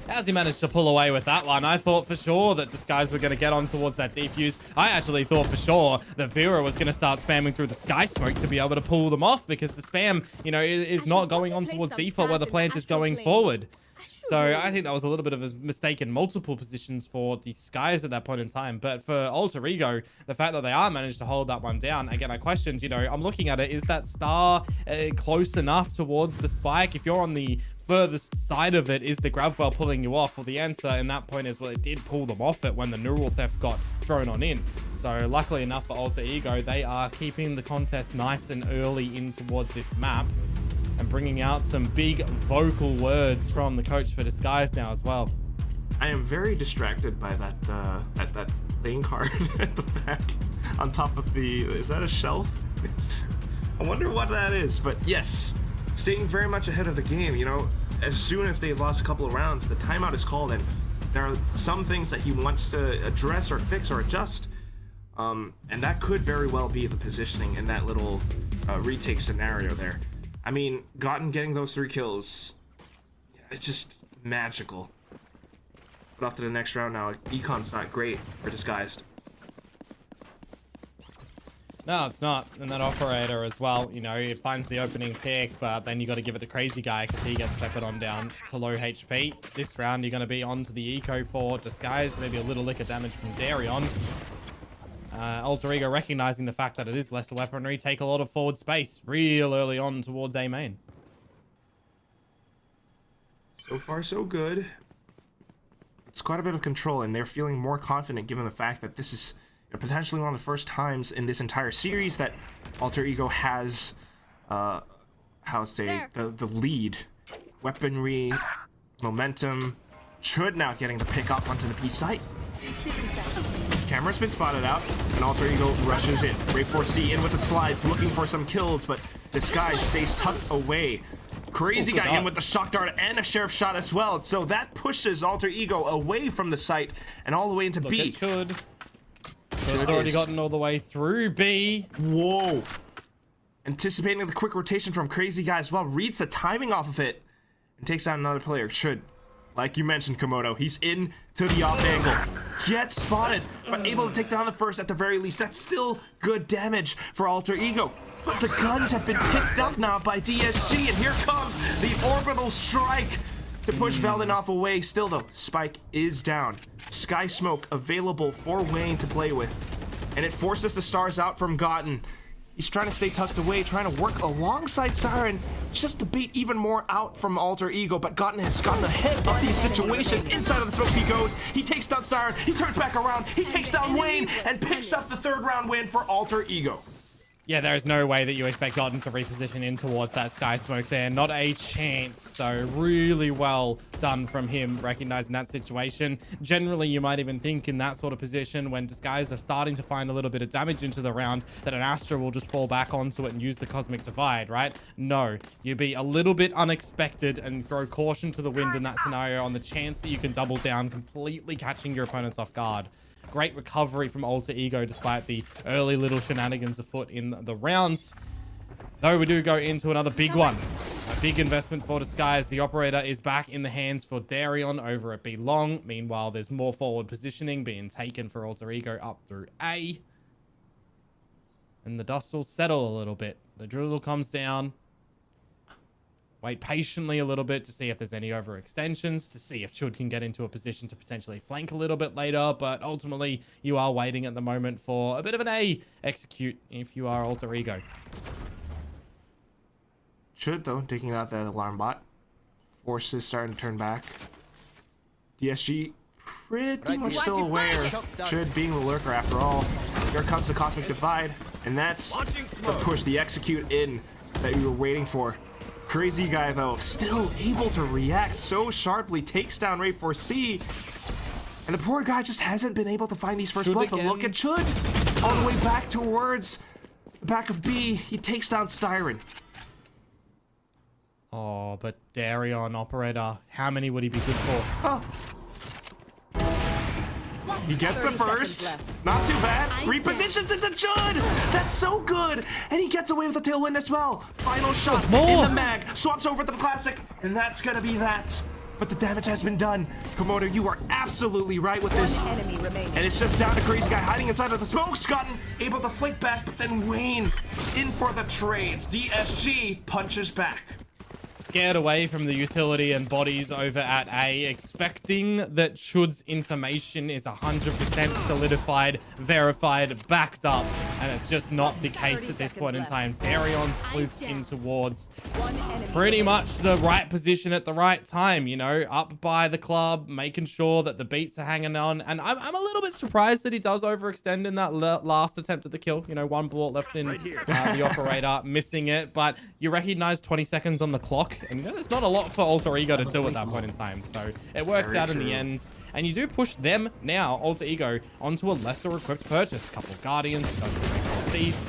How's he managed to pull away with that one? I thought for sure that Disguise were going to get on towards that defuse. I actually thought for sure that Vera was going to start spamming through the sky smoke to be able to pull them off, because the spam, you know, is not going on towards default where the plant is going forward. So I think that was a little bit of a mistake in multiple positions for Disguise at that point in time. But for Alter Ego, the fact that they are managed to hold that one down, again, I questioned, you know, I'm looking at it, is that star close enough towards the spike? If you're on the furthest side of it, is the grab well pulling you off? Well, the answer in that point is, well, it did pull them off it when the neural theft got thrown on in. So luckily enough for Alter Ego, they are keeping the contest nice and early in towards this map, and bringing out some big vocal words from the coach for Disguise now as well. I am very distracted by that playing card at the back on top of the, is that a shelf? I wonder what that is, but yes, staying very much ahead of the game. You know, as soon as they've lost a couple of rounds, the timeout is called, and there are some things that he wants to address or fix or adjust, and that could very well be the positioning in that little retake scenario there. I mean, Gotten getting those 3 kills, it's just magical. But off to the next round now. Econ's not great for Disguised. No, it's not. And that operator as well, you know, it finds the opening pick, but then you got to give it to Crazy Guy because he gets peppered on down to low HP. This round, you're going to be on to the eco for Disguise. Maybe a little lick of damage from Darion. Alter Ego recognizing the fact that it is lesser weaponry, take a lot of forward space real early on towards A main. So far, so good. It's quite a bit of control, and they're feeling more confident given the fact that this is potentially one of the first times in this entire series that Alter Ego has, how to say, the lead. Weaponry, momentum. Chud now getting the pick off onto the B site. Camera's been spotted out, and Alter Ego rushes in. Ray 4C in with the slides, looking for some kills, but this guy stays tucked away. Crazy Guy in with the shock dart and a sheriff shot as well, so that pushes Alter Ego away from the site and all the way into B. Chud's already gotten all the way through B. Whoa. Anticipating the quick rotation from Crazy Guy as well, reads the timing off of it and takes out another player. Chud, like you mentioned, Komodo, he's in to the off angle. Gets spotted, but able to take down the first at the very least. That's still good damage for Alter Ego. But the guns have been picked up now by DSG, and here comes the orbital strike to push Veldin away. Still though, Spike is down. Sky Smoke available for Wayne to play with, and it forces the stars out from Gotten. He's trying to stay tucked away, trying to work alongside Siren just to bait even more out from Alter Ego, but Gotten has gotten ahead of the situation. Inside of the smokes he goes, he takes down Siren, he turns back around, he takes down Wayne, and picks up the 3rd round win for Alter Ego. Yeah, there is no way that you expect Gotten to reposition in towards that sky smoke there. Not a chance. So really well done from him, recognizing that situation. Generally, you might even think in that sort of position when Disguise are starting to find a little bit of damage into the round that an Astra will just fall back onto it and use the Cosmic Divide, right? No, you be a little bit unexpected and throw caution to the wind in that scenario on the chance that you can double down, completely catching your opponents off guard. Great recovery from Alter Ego despite the early little shenanigans afoot in the rounds. Though we do go into another big one. A big investment for Disguise. The operator is back in the hands for Darion over at B long. Meanwhile, there's more forward positioning being taken for Alter Ego up through A. And the dust will settle a little bit. The drizzle comes down. Wait patiently a little bit to see if there's any overextensions, to see if Chud can get into a position to potentially flank a little bit later, but ultimately you are waiting at the moment for a bit of an A execute if you are Alter Ego. Chud, though, taking out that alarm bot. Forces starting to turn back. DSG pretty much still aware. Chud being the lurker after all. Here comes the Cosmic Divide, and that's the push, the execute in that we were waiting for. Crazy Guy, though, still able to react so sharply, takes down Ray 4C, and the poor guy just hasn't been able to find these first blood. But look at Chud, all the way back towards the back of B. He takes down Styron. Oh, but Darion, operator, how many would he be good for? Oh. He gets the 30 first. seconds left. Not too bad. Ice Repositions into Judd. That's so good. And he gets away with the tailwind as well. Final shot more. in the mag. Swaps over to the classic. And that's going to be that. But the damage has been done. Komodo, you are absolutely right with this. One enemy remaining. And it's just down to Crazy Guy hiding inside of the smoke. Scotton able to flick back. But then Wayne in for the trades. DSG punches back. Scared away from the utility and bodies over at A, expecting that Chud's information is 100% solidified, verified, backed up, and it's just not the case at this point in time. Darion sleuths in towards One enemy pretty remaining. much the right position at the right time, you know, up by the club, making sure that the beats are hanging on. And I'm a little bit surprised that he does overextend in that last attempt at the kill. You know, one bullet left in the operator, missing it, but you recognize 20 seconds on the clock. And you know, there's not a lot for Alter Ego to do at that point in time. So it works Very out in true. the end. And you do push them now, Alter Ego, onto a lesser equipped purchase. A couple of Guardians, some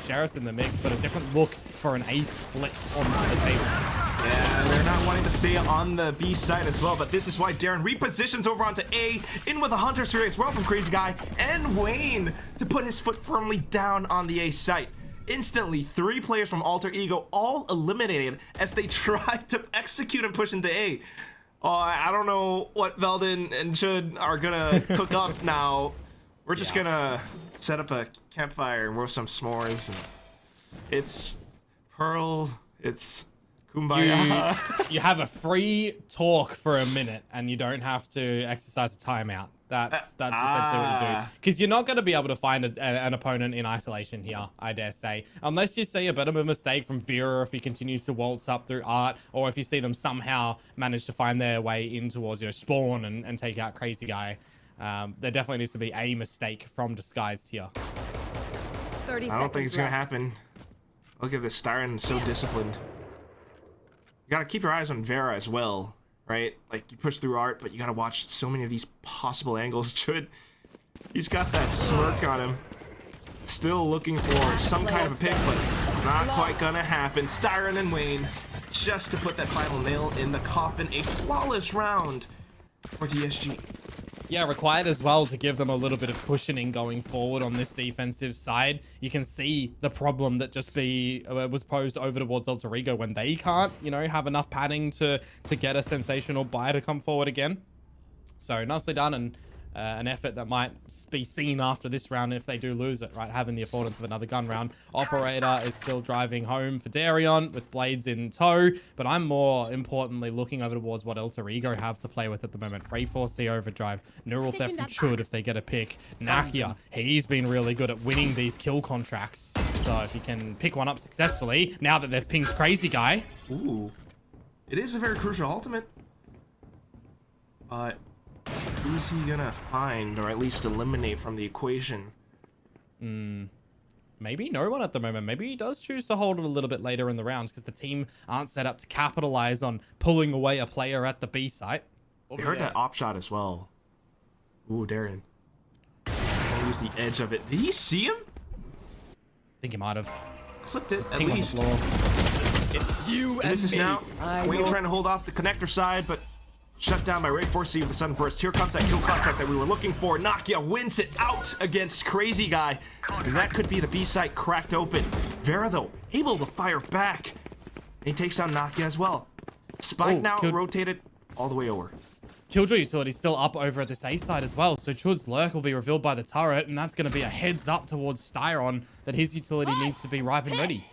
Sheriffs in the mix, but a different look for an A split on the table. Yeah, they're not wanting to stay on the B side as well, but this is why Darren repositions over onto A, in with a Hunter's Fury as well from Crazy Guy and Wayne to put his foot firmly down on the A site. Instantly, 3 players from Alter Ego all eliminated as they tried to execute and push into A. Oh, I don't know what Veldon and Chud are gonna cook up now. We're just gonna set up a campfire and roast some s'mores. And it's Pearl, it's Kumbaya. You have a free talk for a minute and you don't have to exercise a timeout. That's essentially what you do. Because you're not going to be able to find an opponent in isolation here, I dare say. Unless you see a bit of a mistake from Vera if he continues to waltz up through Art, or if you see them somehow manage to find their way in towards, you know, Spawn and take out Crazy Guy. There definitely needs to be a mistake from Disguised here. 30 I don't think it's gonna seconds happen. Look at this, Styron so disciplined. You gotta keep your eyes on Vera as well, right? Like, you push through Art, but you gotta watch so many of these possible angles. He's got that smirk on him. Still looking for some kind of a pick, but not quite gonna happen. Styron and Wayne, just to put that final nail in the coffin. A flawless round for DSG. Yeah, required as well to give them a little bit of cushioning going forward on this defensive side. You can see the problem that just was posed over towards Alter Ego when they can't, you know, have enough padding to get a sensational buy to come forward again. So nicely done, and an effort that might be seen after this round if they do lose it, right? Having the affordance of another gun round. Operator is still driving home for Darion with blades in tow, but I'm more importantly looking over towards what Alter Ego have to play with at the moment. Ray 4C Overdrive, Neural Theft from Chud if they get a pick. Nakia, he's been really good at winning these kill contracts. So if he can pick one up successfully, now that they've pinged Crazy Guy. Ooh. It is a very crucial ultimate. But who's he gonna find, or at least eliminate from the equation? Maybe no one at the moment. Maybe he does choose to hold it a little bit later in the rounds because the team aren't set up to capitalize on pulling away a player at the B site. We heard that op shot as well. Ooh, Darren. I'll use the edge of it. Did he see him? I think he might have. Clipped it, at Ping on the least. floor. It's you And and this is me. now I Wayne will trying to hold off the connector side, but shut down by Ray 4C with the sudden burst. Here comes that kill contract that we were looking for. Nakia wins it out against Crazy Guy. And that could be the B site cracked open. Vera, though, able to fire back. And he takes down Nakia as well. Spike Oh, now killed- rotated all the way over. Killjoy utility still up over at this A side as well. So Chud's lurk will be revealed by the turret, and that's going to be a heads up towards Styron that his utility needs to be ripe and ready.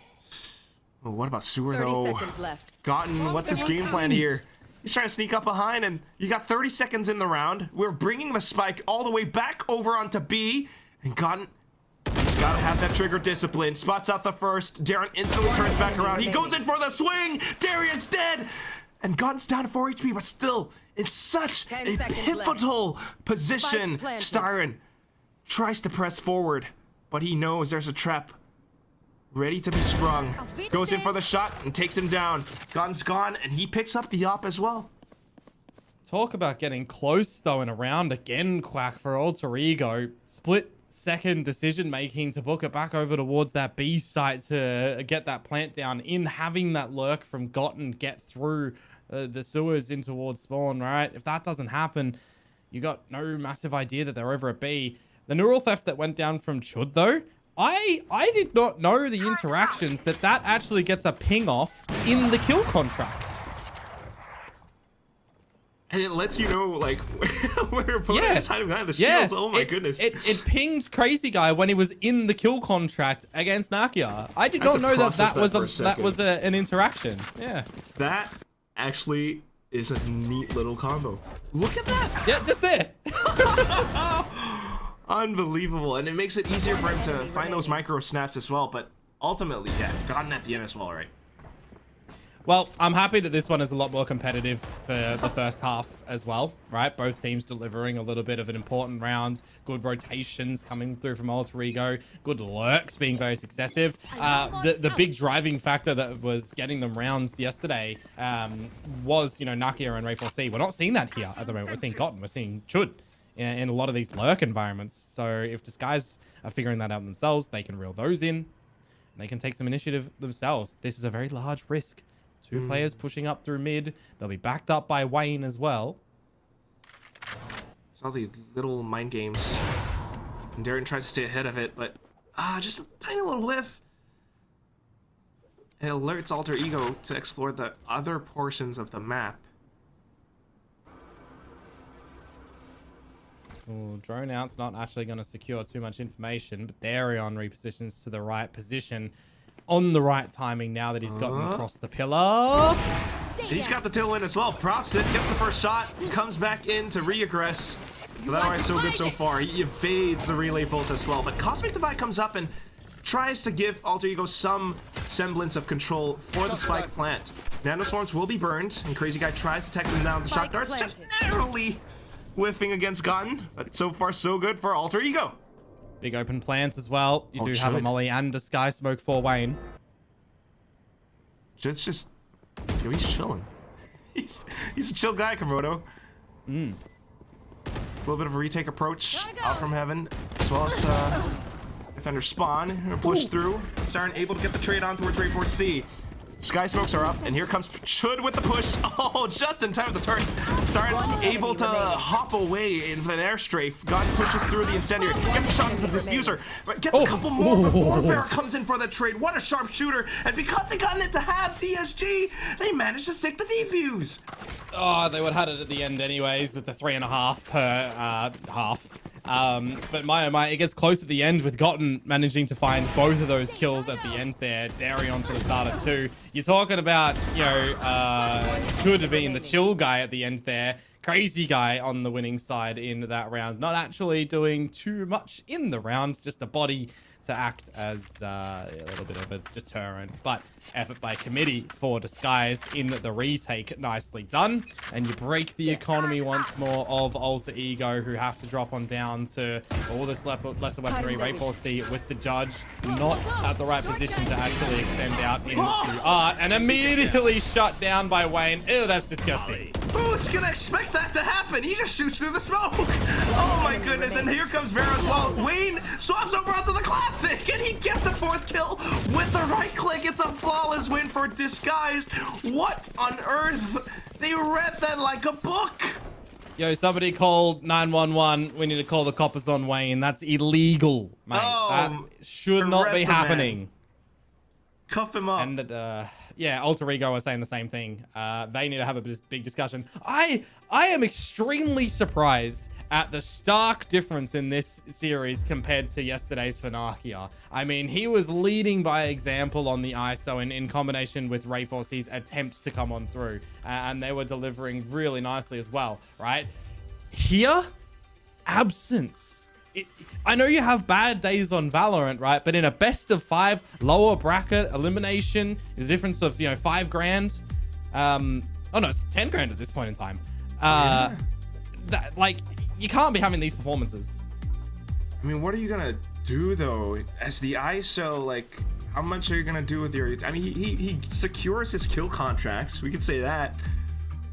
Oh, what about Sewer, 30 though? seconds left. Gotten, what's his game plan here? He's trying to sneak up behind, and you got 30 seconds in the round. We're bringing the spike all the way back over onto B, and Gotten, he's got to have that trigger discipline. Spots out the first. Darren instantly turns back around. He goes in for the swing. Darian's dead, and Gotten's down to 4 HP, but still in such 10 a seconds pivotal position. Spike planted. Styron tries to press forward, but he knows there's a trap ready to be sprung. Goes in for the shot and takes him down. Gun's gone, and he picks up the op as well. Talk about getting close though in a round again, Quack, for Alter Ego. Split split-second decision-making to book it back over towards that B site to get that plant down in, having that lurk from Gotten get through the sewers in towards spawn, right? If that doesn't happen, you got no massive idea that they're over at B. The neural theft that went down from Chud, though, I did not know the interactions that actually gets a ping off in the kill contract. And it lets you know, like, where opponent is hiding behind the shields. Oh my goodness. It pinged Crazy Guy when he was in the kill contract against Nakia. I did not know that was an interaction. Yeah. That actually is a neat little combo. Look at that. Yeah, just there. Unbelievable. And it makes it easier for him to find those micro snaps as well. But ultimately, yeah, gotten at the end as well, right? Well, I'm happy that this one is a lot more competitive for the first half as well, right? Both teams delivering a little bit of an important round, good rotations coming through from Alter Ego, good lurks being very successive. The big driving factor that was getting them rounds yesterday was, you know, Nakia and Ray4C. We're not seeing that here at the moment. We're seeing Gotten, we're seeing Chud in a lot of these lurk environments. So if Disguise are figuring that out themselves, they can reel those in, and they can take some initiative themselves. This is a very large risk. Two players pushing up through mid. They'll be backed up by Wayne as well. Saw the little mind games. And Darren tries to stay ahead of it, but just a tiny little whiff. And it alerts Alter Ego to explore the other portions of the map. Ooh, drone out's not actually going to secure too much information, but Darion repositions to the right position. On the right timing now that he's gotten across the pillar. He's got the tailwind as well. Props it, gets the first shot, comes back in to re-aggress. So that way, so good so far. He evades the relay bolt as well. But Cosmic Divide comes up and tries to give Alter Ego some semblance of control for the spike plant. Nanoswarms will be burned, and Crazy Guy tries to take them down with the shot darts, just narrowly whiffing against Gotten. But so far, so good for Alter Ego. Big open plants as well. You do have a molly and a sky smoke for Wayne. It's just, yo, he's chilling. He's a chill guy, Komodo. A little bit of a retake approach out from heaven, as well as defender spawn, push through. Siren able to get the trade on towards Ray4C. Sky smokes are up, and here comes Chud with the push. Oh, just in time with the turn. Siren able to hop away in an air strafe. God pushes through the incendiary, gets a shot into the diffuser, but gets a couple more before Bear comes in for the trade. What a sharp shooter! And because they gotten it to have DSG, they managed to stick the defuse. Oh, they would have had it at the end anyways with the 3.5 per half. But my, it gets close at the end with Gotten managing to find both of those kills at the end there. Darion for the start of 2. You're talking about, you know, Chud being the chill guy at the end there. Crazy Guy on the winning side in that round. Not actually doing too much in the round, just a body to act as a little bit of a deterrent. But effort by committee for Disguise in the retake. Nicely done. And you break the economy once more of Alter Ego, who have to drop on down to all this lesser weaponry. Ray4C with the judge. Not at the right position to actually extend out into art. And immediately shut down by Wayne. Ew, that's disgusting. Who's gonna expect that to happen? He just shoots through the smoke. Oh my goodness, and here comes Vera as well. Wayne swaps over onto the classic, and he gets the 4th kill with the right click. It's a flawless win for Disguise. What on earth? They read that like a book. Yo, somebody called 911. We need to call the coppers on Wayne. That's illegal, mate. That should not be happening. Cuff him up. And yeah, Alter Ego are saying the same thing. They need to have a big discussion. I am extremely surprised at the stark difference in this series compared to yesterday's Nakia. I mean, he was leading by example on the ISO in combination with Ray4C's attempts to come on through. And they were delivering really nicely as well, right? Here, absence. I know you have bad days on Valorant, right? But in a best of 5 lower bracket elimination, the difference of, you know, 5 grand. Oh no, it's 10 grand at this point in time. That, like, you can't be having these performances. I mean, what are you gonna do though? As the ISO, like, how much are you gonna do with your? I mean, he secures his kill contracts. We could say that.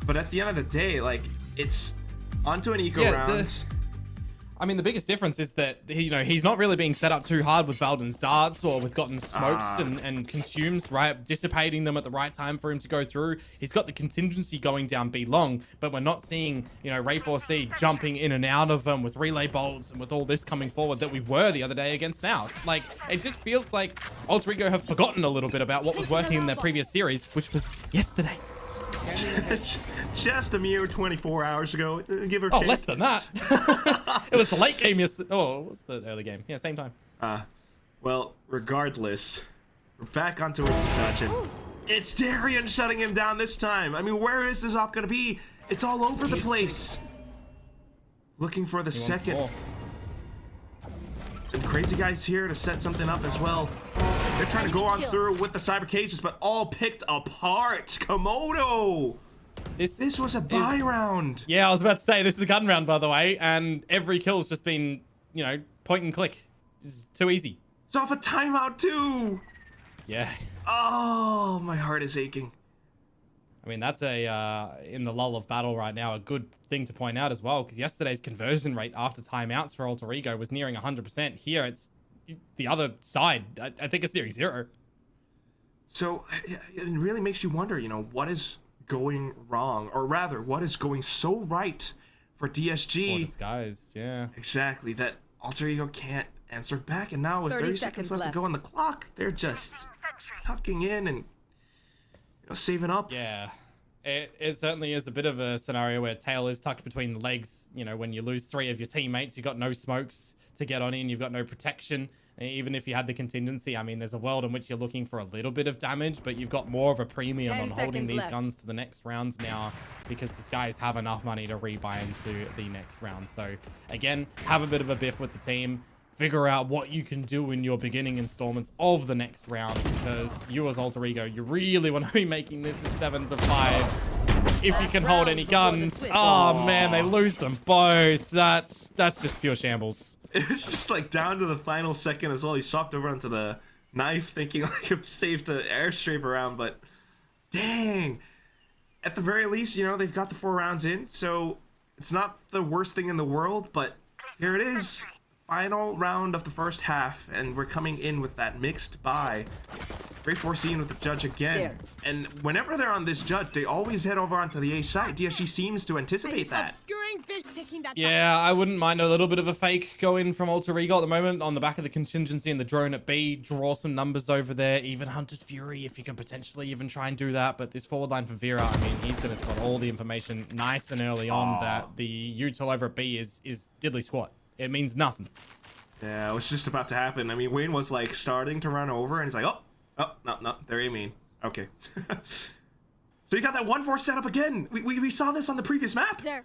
But at the end of the day, like, it's onto an eco round. I mean, the biggest difference is that he's not really being set up too hard with Valden's darts or with Gotten smokes and consumes, right? Dissipating them at the right time for him to go through. He's got the contingency going down B long, but we're not seeing, Ray 4C jumping in and out of them with relay bolts and with all this coming forward that we were the other day against Naus. Like, it just feels like Alter Ego have forgotten a little bit about what was working in their previous series, which was yesterday. Just a mere 24 hours ago, give or Oh, take. less than that. It was the late game yesterday. Oh, it was the early game. Yeah, same time. Well, regardless, we're back onto its dungeon. It's Darian shutting him down this time. I mean, where is this op gonna be? It's all over the place. Looking for the second. More. And Crazy Guy's here to set something up as well. They're trying to go on through with the cyber cages, but all picked apart. Komodo! This was a buy round. Yeah, I was about to say, this is a gun round, by the way, and every kill's just been, point and click. It's too easy. It's off a timeout, too. Yeah. Oh, my heart is aching. I mean, that's in the lull of battle right now, a good thing to point out as well, because yesterday's conversion rate after timeouts for Alter Ego was nearing 100%. Here, it's the other side. I think it's nearing 0. So, it really makes you wonder, what is going wrong? Or rather, what is going so right for DSG? Or disguised, yeah. Exactly, that Alter Ego can't answer back. And now with 30 seconds left to go on the clock, they're just tucking in and saving up. Yeah, it certainly is a bit of a scenario where tail is tucked between the legs. When you lose 3 of your teammates, you've got no smokes to get on in, you've got no protection. And even if you had the contingency, I mean, there's a world in which you're looking for a little bit of damage, but you've got more of a premium on holding these guns to the next rounds now, because Disguise have enough money to rebuy into the next round. So again, have a bit of a biff with the team. Figure out what you can do in your beginning installments of the next round, because you as Alter Ego, you really want to be making this a 7-5 if you can hold any guns. Oh man, they lose them both. That's just pure shambles. It was just like down to the final second as well. He swapped over onto the knife thinking like it was safe to airstrip around, but dang. At the very least, they've got the 4 rounds in, so it's not the worst thing in the world, but here it is. Final round of the first half, and we're coming in with that mixed buy. Ray 4C with the judge again. There. And whenever they're on this judge, they always head over onto the A side. DSG seems to anticipate that. Obscuring fish taking that. Yeah, I wouldn't mind a little bit of a fake going from Alter Ego at the moment on the back of the contingency and the drone at B. Draw some numbers over there. Even Hunter's Fury, if you can potentially even try and do that. But this forward line from Vera, I mean, he's going to spot all the information nice and early on that the util over at B is diddly squat. It means nothing. Yeah, it was just about to happen. I mean, Wayne was like starting to run over, and he's like, oh, no, they're aiming. Okay. So you got that 1-4 setup again. We saw this on the previous map. There.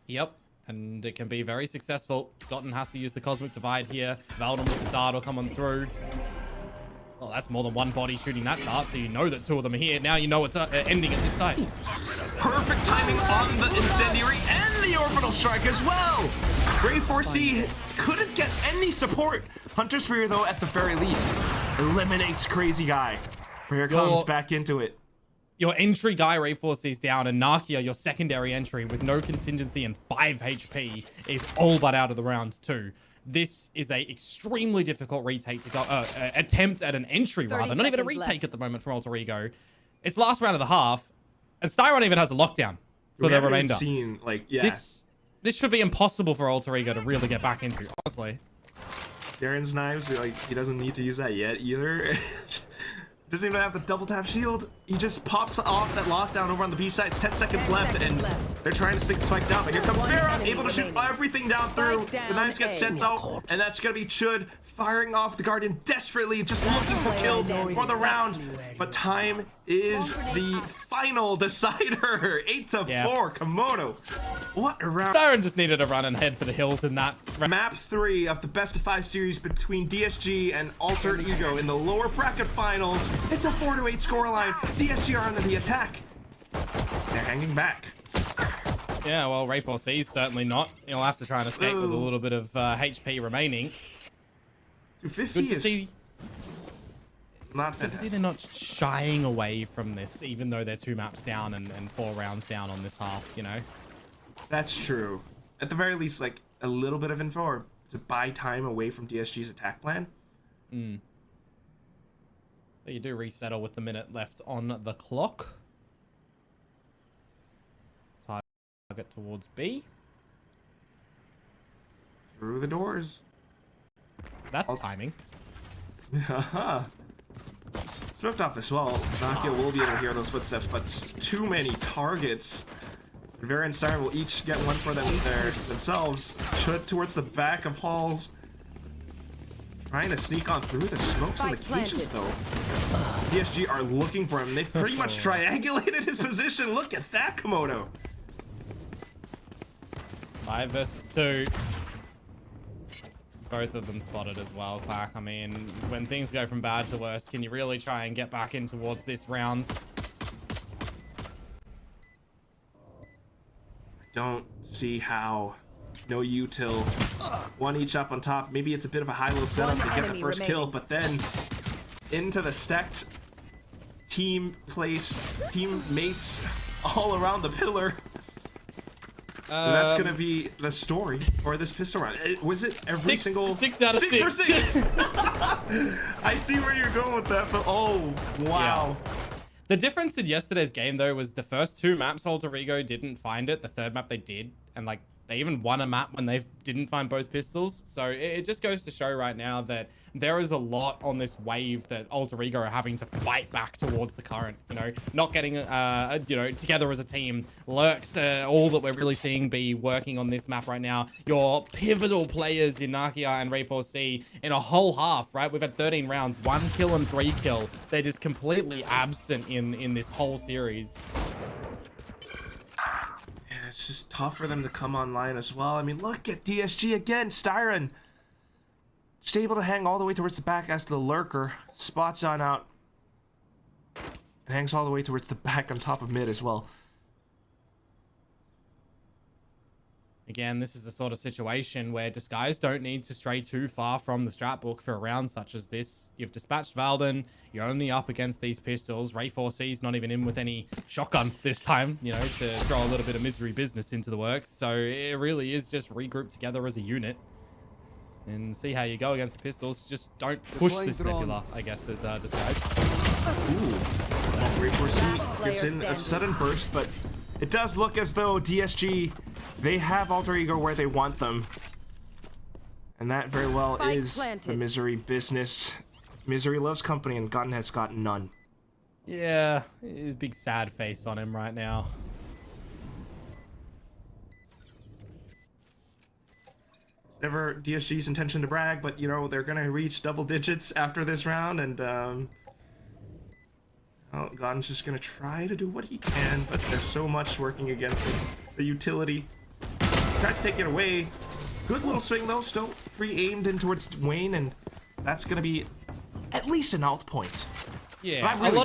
Yep, and it can be very successful. Gotten has to use the Cosmic Divide here. Valdon with the dart will come on through. Well, that's more than one body shooting that dart, so you know that 2 of them are here. Now you know it's ending at this side. Perfect timing on the incendiary and the orbital strike as well. Ray 4C couldn't get any support. Hunter's Fury, though, at the very least, eliminates Crazy Guy. Here comes back into it. Your entry guy, Ray 4C's down, and Nakia, your secondary entry with no contingency and 5 HP, is all but out of the round too. This is a extremely difficult retake to go, attempt at an entry rather, not even a retake at the moment from Alter Ego. It's last round of the half, and Styron even has a lockdown for the remainder. Seen, like, yeah. This should be impossible for Alter Ego to really get back into, honestly. Darren's knives, like, he doesn't need to use that yet either. Doesn't even have the double tap shield. He just pops off that lockdown over on the B side. It's 10 seconds left, and they're trying to stick the spike down. But here comes Vera, able to shoot everything down through. The knives get sent though, and that's gonna be Chud firing off the Guardian desperately, just looking for kills for the round. But time is the final decider. 8-4, Komodo. What a round. Styron just needed to run and head for the hills in that. Map 3 of the best of 5 series between DSG and Alter Ego in the lower bracket finals. It's a 4-8 scoreline. DSG are under the attack. They're hanging back. Yeah, well, Ray 4C's certainly not. He'll have to try and escape with a little bit of HP remaining. 250 Good to see. Not Good to see they're not shying away from this, even though they're 2 maps down and 4 rounds down on this half, you know? That's true. At the very least, like, a little bit of info or to buy time away from DSG's attack plan. So you do resettle with the minute left on the clock. Target towards B. Through the doors. That's timing. Haha. Swift off as well. Nakia will be able to hear those footsteps, but too many targets. Vera and Siren will each get one for themselves. Should towards the back of halls. Trying to sneak on through the smokes and the cages, though. DSG are looking for him. They pretty much triangulated his position. Look at that, Komodo. 5 versus 2. Both of them spotted as well, Quack. I mean, when things go from bad to worse, can you really try and get back in towards this round? Don't see how. No util. One each up on top. Maybe it's a bit of a high-low setup to get the first kill, but then into the stacked teammates all around the pillar. That's gonna be the story for this pistol round. Was it every single 6 out of 6 for 6? I see where you're going with that, but oh wow. Yeah. The difference in yesterday's game though was the first 2 maps Alter Ego didn't find it. The third map they did, and like they even won a map when they didn't find both pistols. So it just goes to show right now that there is a lot on this wave that Alter Ego are having to fight back towards the current. You know, not getting together as a team. Lurks, all that we're really seeing be working on this map right now. Your pivotal players in Nakia and Ray4C in a whole half, right? We've had 13 rounds, 1 kill and 3 kill. They're just completely absent in this whole series. It's just tough for them to come online as well. I mean, look at DSG again. Styron just able to hang all the way towards the back as the lurker spots on out and hangs all the way towards the back on top of mid as well. Again, this is the sort of situation where Disguise don't need to stray too far from the strat book for a round such as this. You've dispatched Valden, you're only up against these pistols. Ray4C's not even in with any shotgun this time, you know, to throw a little bit of misery business into the works. So it really is just regroup together as a unit and see how you go against the pistols. Just don't push this nebula, I guess, as Disguise. Ooh. Ray4C gets in a sudden burst, but it does look as though DSG, they have Alter Ego where they want them. And that very well is the misery business. Misery loves company and Gun has got none. Yeah, big sad face on him right now. It's never DSG's intention to brag, but you know, they're gonna reach double digits after this round, and well, Gun's just gonna try to do what he can, but there's so much working against it. The utility tries to take it away. Good little swing though, still pre-aimed in towards Wayne, and that's gonna be at least an alt point. Yeah, really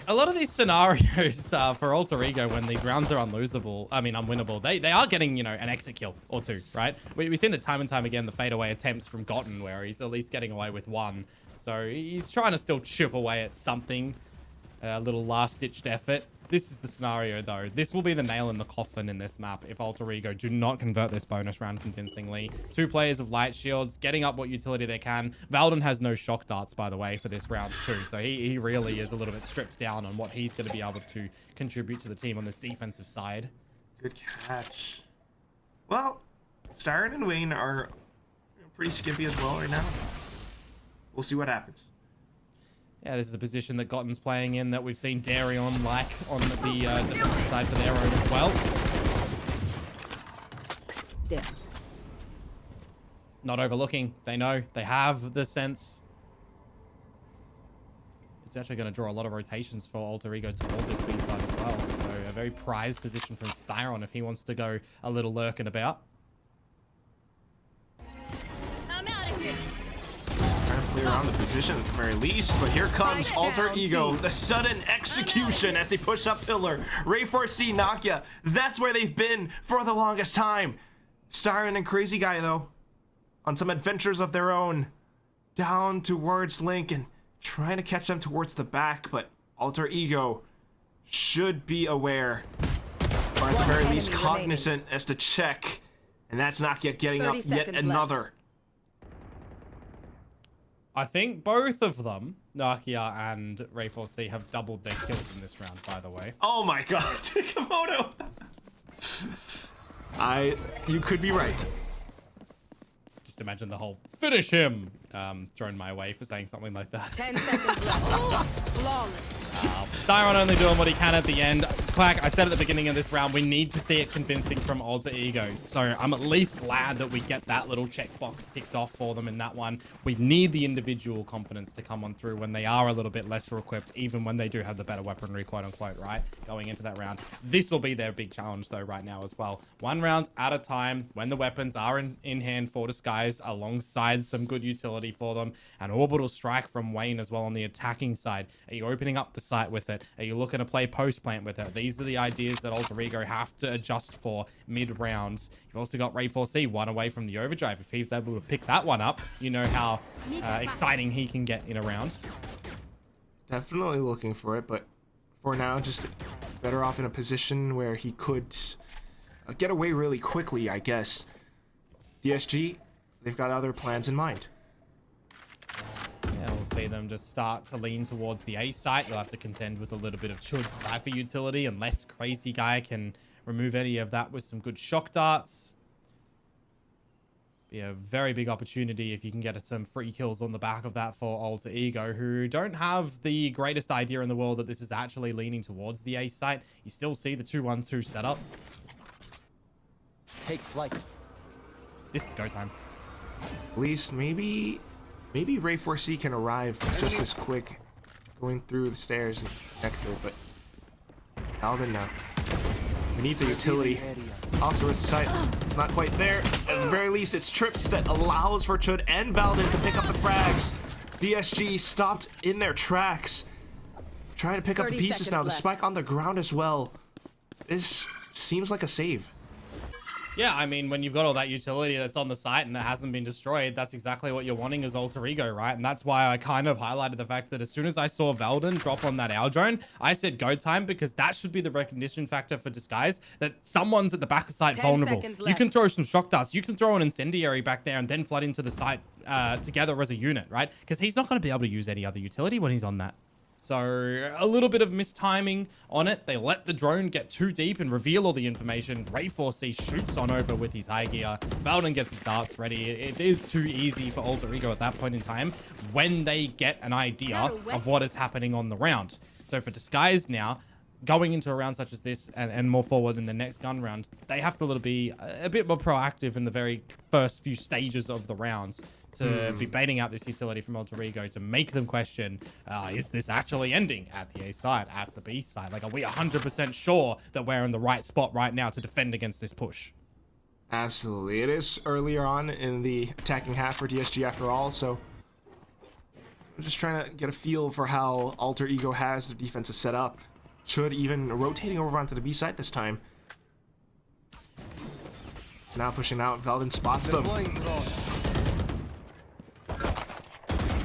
a lot of these scenarios for Alter Ego when these rounds are unwinnable, they are getting, you know, an exit kill or 2, right? We've seen it time and time again, the fadeaway attempts from Gotten where he's at least getting away with 1. So he's trying to still chip away at something, a little last-ditched effort. This is the scenario, though. This will be the nail in the coffin in this map if Alter Ego do not convert this bonus round convincingly. 2 players of light shields, getting up what utility they can. Valden has no shock darts, by the way, for this round, too. So he really is a little bit stripped down on what he's going to be able to contribute to the team on this defensive side. Good catch. Well, Styron and Wayne are pretty skimpy as well right now. We'll see what happens. Yeah, this is a position that Gotten's playing in that we've seen Darion like on the defensive side for their own as well. There. Not overlooking. They know. They have the sense. It's actually going to draw a lot of rotations for Alter Ego to hold this B side as well. So a very prized position from Styron if he wants to go a little lurking about. Clear on the position at the very least, but here comes Alter Ego, the sudden execution as they push up pillar. Ray4C, Nakia, that's where they've been for the longest time. Siren and Crazy Guy, though, on some adventures of their own, down towards Link and trying to catch them towards the back, but Alter Ego should be aware, or at the very least cognizant as to check And that's not yet getting up 30 yet seconds left. another. I think both of them, Nakia and Ray4C, have doubled their kills in this round, by the way. Oh my god, Komodo! You could be right. Just imagine the whole finish him thrown my way for saying something like that. 10 seconds left. Flawless. Styron only doing what he can at the end. Quack, I said at the beginning of this round, we need to see it convincing from Alter Ego. So I'm at least glad that we get that little checkbox ticked off for them in that one. We need the individual confidence to come on through when they are a little bit lesser equipped, even when they do have the better weaponry, quote unquote, right? Going into that round. This will be their big challenge though right now as well. One round at a time when the weapons are in hand for Disguise alongside some good utility for them. An orbital strike from Wayne as well on the attacking side. Are you opening up the site with it? Are you looking to play post plant with it? These are the ideas that Alter Ego have to adjust for mid rounds. You've also got Ray4C one away from the overdrive. If he's able to pick that one up, you know how exciting he can get in a round. Definitely looking for it, but for now, just better off in a position where he could get away really quickly, I guess. DSG, they've got other plans in mind. Yeah, we'll see them just start to lean towards the A site. You'll have to contend with a little bit of Chud's Cypher utility, unless Crazy Guy can remove any of that with some good shock darts. Be a very big opportunity if you can get some free kills on the back of that for Alter Ego, who don't have the greatest idea in the world that this is actually leaning towards the A site. You still see the 2-1-2 setup. Take flight. This is go time. At least maybe Ray4C can arrive just as quick going through the stairs and Nectar, but Alvin now. We need the utility. Off towards the site. It's not quite there. At the very least, it's trips that allows for Chud and Valdin to pick up the frags. DSG stopped in their tracks. Trying to pick up the 30 pieces now. The seconds spike on the ground as well. This seems like a save. Yeah, I mean, when you've got all that utility that's on the site and it hasn't been destroyed, that's exactly what you're wanting as Alter Ego, right? And that's why I kind of highlighted the fact that as soon as I saw Valdin drop on that owl drone, I said go time, because that should be the recognition factor for Disguise, that someone's at the back of site 10 vulnerable. seconds You left. can throw some shock darts, you can throw an incendiary back there and then flood into the site together as a unit, right? Because he's not going to be able to use any other utility when he's on that. So a little bit of mistiming on it. They let the drone get too deep and reveal all the information. Ray4C shoots on over with his high gear. Valdin gets his darts ready. It is too easy for Alter Ego at that point in time when they get an idea of what is happening on the round. So for Disguise now, going into a round such as this and more forward in the next gun round, they have to be a bit more proactive in the very first few stages of the rounds to be baiting out this utility from Alter Ego to make them question, is this actually ending at the A side, at the B side? Like, are we 100% sure that we're in the right spot right now to defend against this push? Absolutely. It is earlier on in the attacking half for DSG after all, so I'm just trying to get a feel for how Alter Ego has their defenses set up. Should even rotating over onto the B side this time. Now pushing out, Valdin spots them.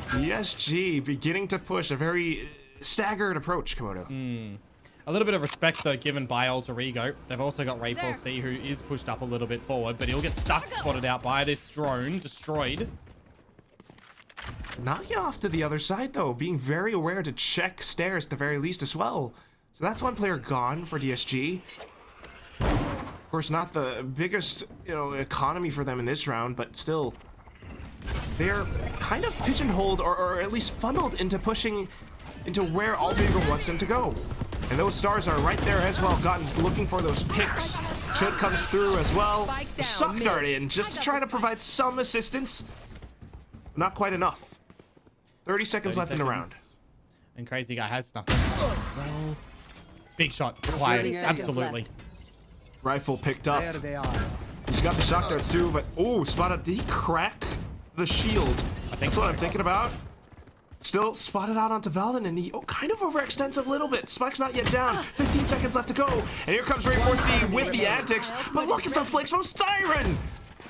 DSG beginning to push a very staggered approach, Komodo. A little bit of respect, though, given by Alter Ego. They've also got Ray4C, who is pushed up a little bit forward, but he'll get stuck, spotted out by this drone, destroyed. Nakia off to the other side, though, being very aware to check stairs at the very least as well. So that's one player gone for DSG. Of course, not the biggest, economy for them in this round, but still, they're kind of pigeonholed or at least funneled into pushing into where Alter Ego wants them to go. And those stars are right there as well, looking for those picks. Chud comes through as well. The suck dart in just to try to provide some assistance. Not quite enough. 30 seconds left in the round. And Crazy Guy has snuck. Well, big shot. Quiet. Absolutely. Rifle picked up. There they are. He's got the shock dart too, but spotted. Did he crack the shield? That's what I'm thinking about. Still spotted out onto Valdin, and he kind of overextends a little bit. Spike's not yet down. 15 seconds left to go. And here comes Ray4C with the antics. But look at the flicks from Styron.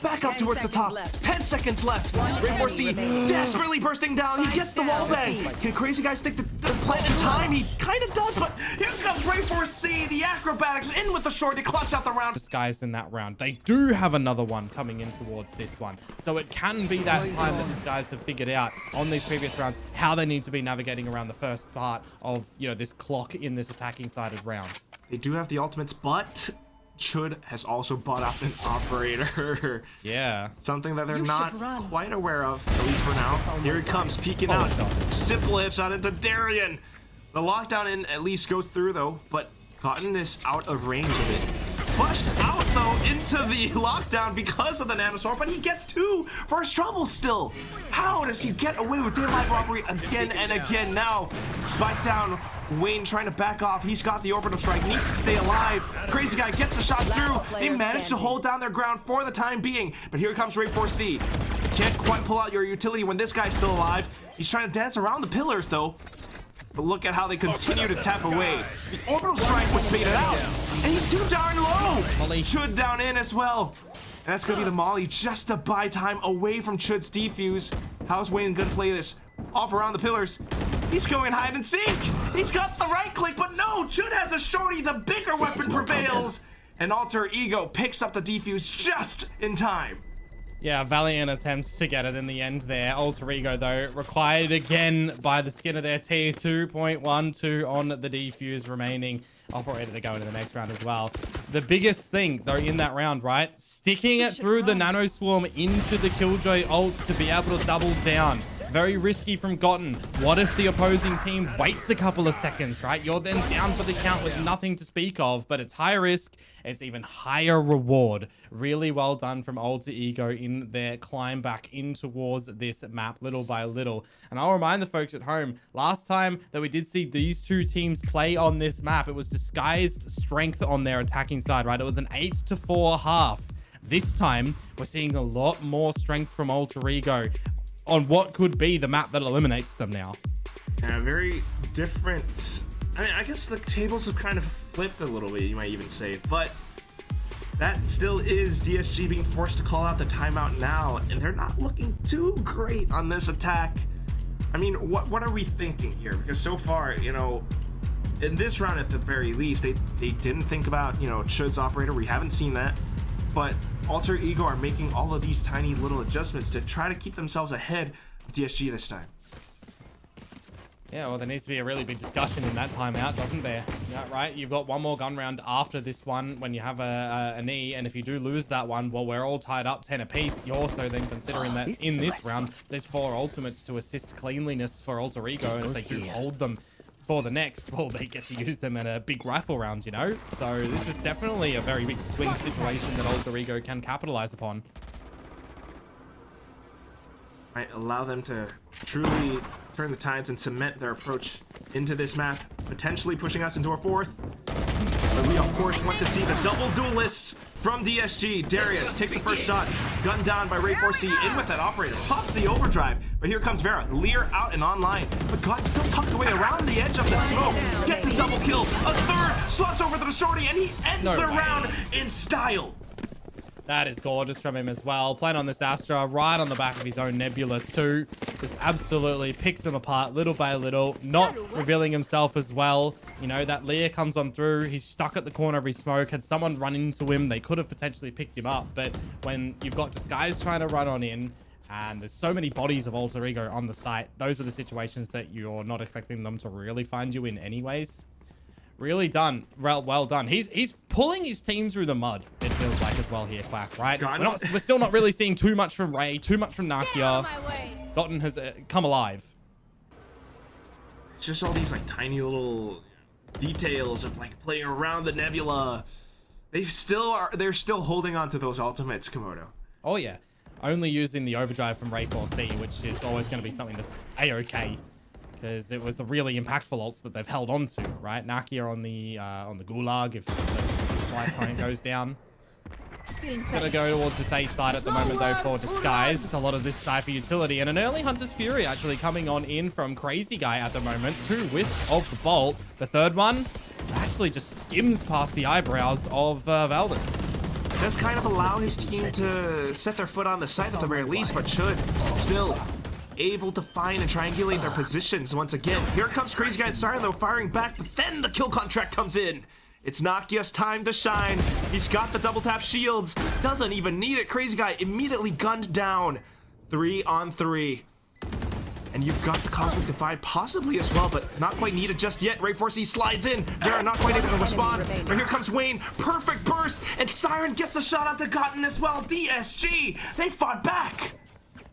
back up 10 towards the top. seconds left. 10 seconds left. One Ray4C enemy remaining. desperately bursting down. He gets the wall bang. Can Crazy Guy stick the plant in time? He kind of does, but here comes Ray4C. The acrobatics in with the short to clutch out the round. Guys in that round, they do have another one coming in towards this one, so it can be that time that these guys have figured out on these previous rounds how they need to be navigating around the first part of, you know, this clock in this attacking sided round. They do have the ultimates, but Chud has also bought up an operator. Yeah, Something that they're You not should run. quite aware of, at least for now. Here he comes, peeking out. Simple headshot into Darien. The lockdown in at least goes through though, but Cotton is out of range of it. Flushed out though into the lockdown because of the nanoswarm, but he gets 2 first trouble still. How does he get away with daylight robbery again and again? Now spike down. Wayne trying to back off. He's got the orbital strike, needs to stay alive. Crazy Guy gets a shot through. They managed to hold down their ground for the time being, but here comes Ray4C. Can't quite pull out your utility when this guy's still alive. He's trying to dance around the pillars though. But look at how they continue to tap away. The orbital strike was baited out, and he's too darn low. Chud down in as well. And that's gonna be the molly just to buy time away from Chud's defuse. How's Wayne gonna play this? Off around the pillars. He's going hide and seek. He's got the right click, but no, Chud has a shorty. The bigger weapon prevails. And Alter Ego picks up the defuse just in time. yeah, valiant attempts to get it in the end there. Alter Ego though required again by the skin of their teeth. 2.12 on the defuse remaining. Operator to go into the next round as well. The biggest thing though in that round, right, sticking it through the nano swarm into the Killjoy ult to be able to double down. Very risky from Gotten. What if the opposing team waits a couple of seconds, right? You're then down for the count with nothing to speak of, but it's high risk. It's even higher reward. Really well done from Alter Ego in their climb back in towards this map little by little. And I'll remind the folks at home, last time that we did see these two teams play on this map, it was disguised strength on their attacking side, right? It was an 8-4 half. This time, we're seeing a lot more strength from Alter Ego on what could be the map that eliminates them now. Yeah, very different. I mean, I guess the tables have kind of flipped a little bit, you might even say, but that still is DSG being forced to call out the timeout now, and they're not looking too great on this attack. I mean, what are we thinking here? Because so far, you know, in this round at the very least, they didn't think about, you know, Chud's operator. We haven't seen that. But Alter Ego are making all of these tiny little adjustments to try to keep themselves ahead of DSG this time. Yeah, well, there needs to be a really big discussion in that timeout, doesn't there? Yeah, right? You've got one more gun round after this one when you have a knee, and if you do lose that one, well, we're all tied up 10 apiece. You're also then considering that in this round, there's 4 ultimates to assist cleanliness for Alter Ego, and if they do hold them for the next, well, they get to use them in a big rifle round, you know? So this is definitely a very big swing situation that Alter Ego can capitalize upon. Might allow them to truly turn the tides and cement their approach into this map, potentially pushing us into a 4th. But we, of course, want to see the double duelists from DSG. Darius takes the first shot, gunned down by Ray4C, in with that operator, pops the overdrive, but here comes Vera, Lear out and online, but God still tucked away around the edge of the smoke, gets a double kill, a third, slots over to the shorty, and he ends the round in style. That is gorgeous from him as well. Playing on this Astra right on the back of his own Nebula too. Just absolutely picks them apart little by little. Not revealing himself as well. You know, that Lear comes on through. He's stuck at the corner of his smoke. Had someone run into him, they could have potentially picked him up. But when you've got Disguise trying to run on in, and there's so many bodies of Alter Ego on the site, those are the situations that you're not expecting them to really find you in anyways. Really done. Well done. He's pulling his team through the mud, it feels like, as well here, Quack, right? We're still not really seeing too much from Ray, too much from Nakia. Gotten has come alive. It's just all these, like, tiny little details of, like, playing around the Nebula. They're still holding on to those ultimates, Komodo. Oh, yeah. Only using the overdrive from Ray4C, which is always going to be something that's A-okay. Because it was the really impactful ults that they've held on to, right? Nakia on the Gulag if the supply point goes down. Gonna go towards the A side at the moment though for Disguise. A lot of this Cypher utility and an early Hunter's Fury actually coming on in from Crazy Guy at the moment. 2 whiffs of the bolt. The third one actually just skims past the eyebrows of Valden. does kind of allow his team to set their foot on the site at the very least, but should still able to find and triangulate their positions once again. Here comes Crazy Guy and Siren though, firing back, but then the kill contract comes in. It's Nakia's time to shine. He's got the double tap shields. Doesn't even need it. Crazy Guy immediately gunned down. 3 on 3. And you've got the Cosmic Divide possibly as well, but not quite needed just yet. Ray Force slides in. They're not quite able to respond. But here comes Wayne. Perfect burst. And Siren gets a shot out to Gotten as well. DSG. They fought back.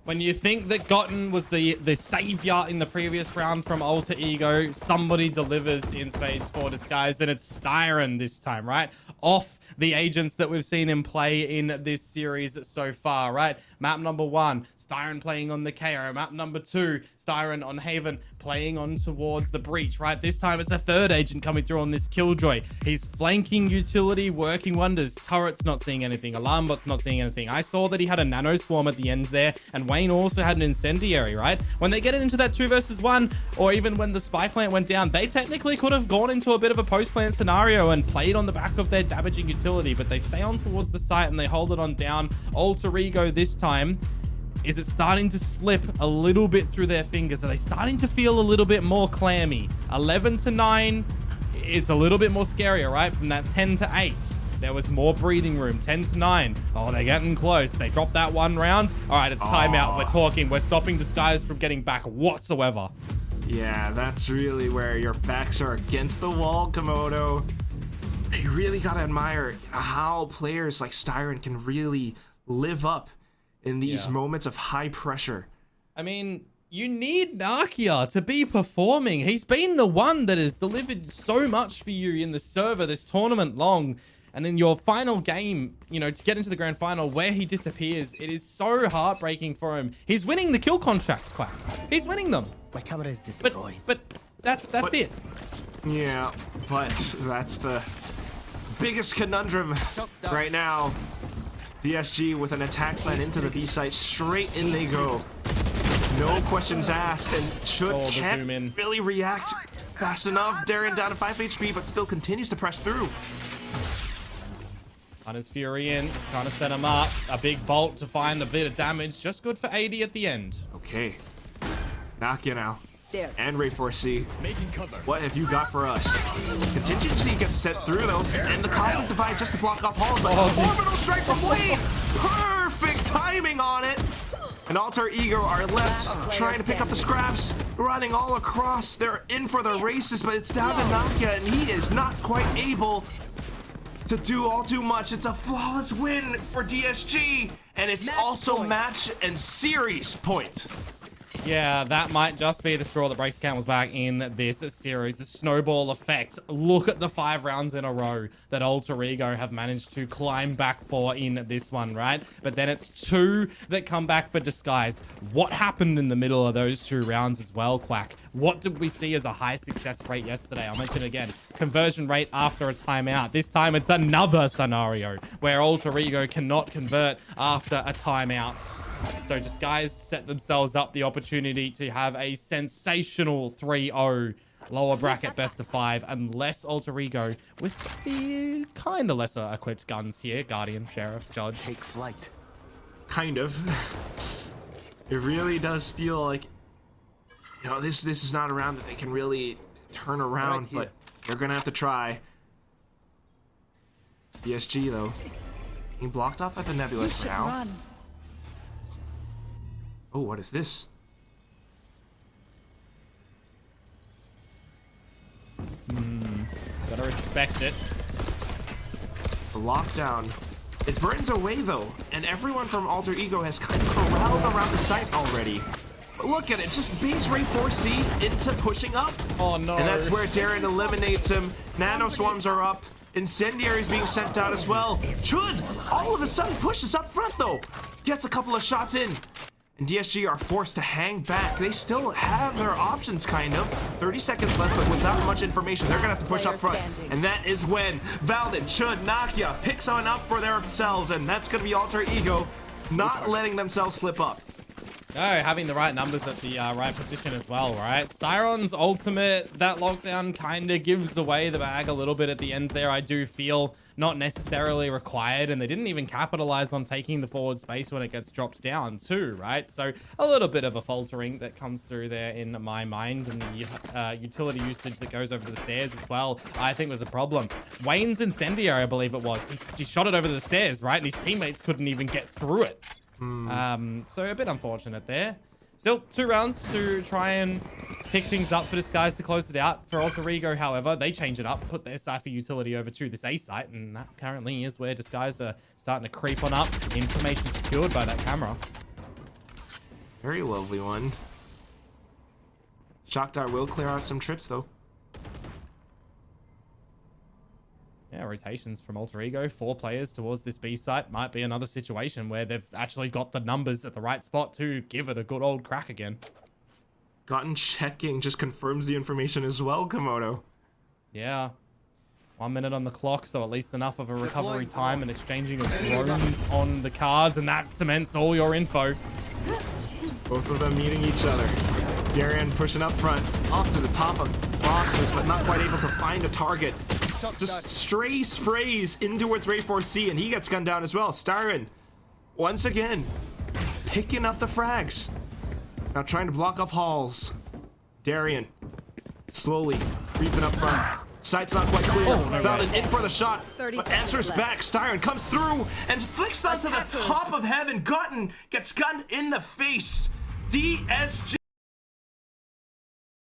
When you think that Gotten was the savior in the previous round from Alter Ego, somebody delivers in Spades 4 Disguise, and it's Styron this time, right? Off the agents that we've seen him play in this series so far, right? Map number 1, Styron playing on the KO. Map number 2, Styron on Haven playing on towards the Breach, right? This time it's a third agent coming through on this Killjoy. He's flanking utility, working wonders. Turret's not seeing anything. Alarm bot's not seeing anything. I saw that he had a nano swarm at the end there, and Wayne also had an incendiary, right? When they get into that 2 versus 1, or even when the spy plant went down, they technically could have gone into a bit of a post-plant scenario and played on the back of their damaging utility, but they stay on towards the site and they hold it on down. Alter Ego this time. Is it starting to slip a little bit through their fingers? Are they starting to feel a little bit more clammy? 11 to 9, it's a little bit more scarier, right? From that 10 to 8. There was more breathing room. 10 to 9. Oh, they're getting close. They dropped that 1 round. All right, it's timeout. We're talking. We're stopping Disguise from getting back whatsoever. Yeah, that's really where your backs are against the wall, Komodo. You really gotta admire how players like Styron can really live up in these moments of high pressure. I mean, you need Nakia to be performing. He's been the one that has delivered so much for you in the server this tournament long. And in your final game, you know, to get into the grand final where he disappears, it is so heartbreaking for him. He's winning the kill contracts, Quack. He's winning them. My camera is destroyed. But that's it. Yeah, but that's the biggest conundrum right now. DSG with an attack plan into the B site. Straight in they go. No questions asked, and can't really react fast enough. Darren down to 5 HP, but still continues to press through. Hunter's Fury in, trying to set him up. A big bolt to find a bit of damage. Just good for 80 at the end. Okay. Nakia now. There. And Ray 4C. What have you got for us? Contingency gets set through though, and the Cosmic Divide just to block off all of them. Orbital strike from Wayne! Perfect timing on it! And Alter Ego are left trying to pick up the scraps, running all across. They're in for the races, but it's down to Nakia, and he is not quite able to do all too much. It's a flawless win for DSG, and it's also match and series point. Yeah, that might just be the straw that breaks the camel's back in this series. The snowball effect. Look at the 5 rounds in a row that Alter Ego have managed to climb back for in this one, right? But then it's 2 that come back for Disguise. What happened in the middle of those 2 rounds as well, Quack? What did we see as a high success rate yesterday? I'll mention again. Conversion rate after a timeout. This time it's another scenario where Alter Ego cannot convert after a timeout. So Disguise set themselves up the opportunity to have a sensational 3-0 lower bracket best of 5, unless Alter Ego with the kind of lesser equipped guns here, Guardian, Sheriff, Judge. Take flight. Kind of. It really does feel like, you know, this is not a round that they can really turn around, but they're gonna have to try. DSG though, being blocked off by the Nebulous for now. Run. Oh, what is this? Gotta respect it. The lockdown. It burns away though, and everyone from Alter Ego has kind of corralled around the site already. But look at it, just base Ray 4C into pushing up. Oh no. And that's where Darren eliminates him. Nano swarms are up. Incendiary's being sent out as well. Chud all of a sudden pushes up front though. Gets a couple of shots in. And DSG are forced to hang back. They still have their options, kind of. 30 seconds left, but without much information, they're gonna have to push up front. And that is when Valdin, Chud, Nakia pick someone up for themselves, and that's gonna be Alter Ego not letting themselves slip up. No, having the right numbers at the right position as well, right? Styron's ultimate, that lockdown kind of gives away the bag a little bit at the end there. I do feel not necessarily required, and they didn't even capitalize on taking the forward space when it gets dropped down too, right? So a little bit of a faltering that comes through there in my mind, and the utility usage that goes over the stairs as well, I think was a problem. Wayne's incendiary, I believe it was. He shot it over the stairs, right? And his teammates couldn't even get through it. So a bit unfortunate there. Still 2 rounds to try and pick things up for Disguise to close it out. For Alter Ego, however, they change it up, put their Cypher utility over to this A site, and that currently is where Disguise are starting to creep on up. Information secured by that camera. Very lovely one. Shock Dart will clear out some trips, though. Yeah, rotations from Alter Ego, 4 players towards this B site might be another situation where they've actually got the numbers at the right spot to give it a good old crack again. Gotten checking just confirms the information as well, Komodo. Yeah. 1 minute on the clock, so at least enough of a recovery time and exchanging of drones on the cards, and that cements all your info. Both of them meeting each other. Darian pushing up front, off to the top of boxes, but not quite able to find a target. Just stray sprays in towards Ray 4C, and he gets gunned down as well. Styron, once again, picking up the frags. Now trying to block off halls. Darian, slowly creeping up front. Sight's not quite clear. Valden in for the shot, but answers back. Styron comes through and flicks onto the top of heaven. Gutton gets gunned in the face. DSG.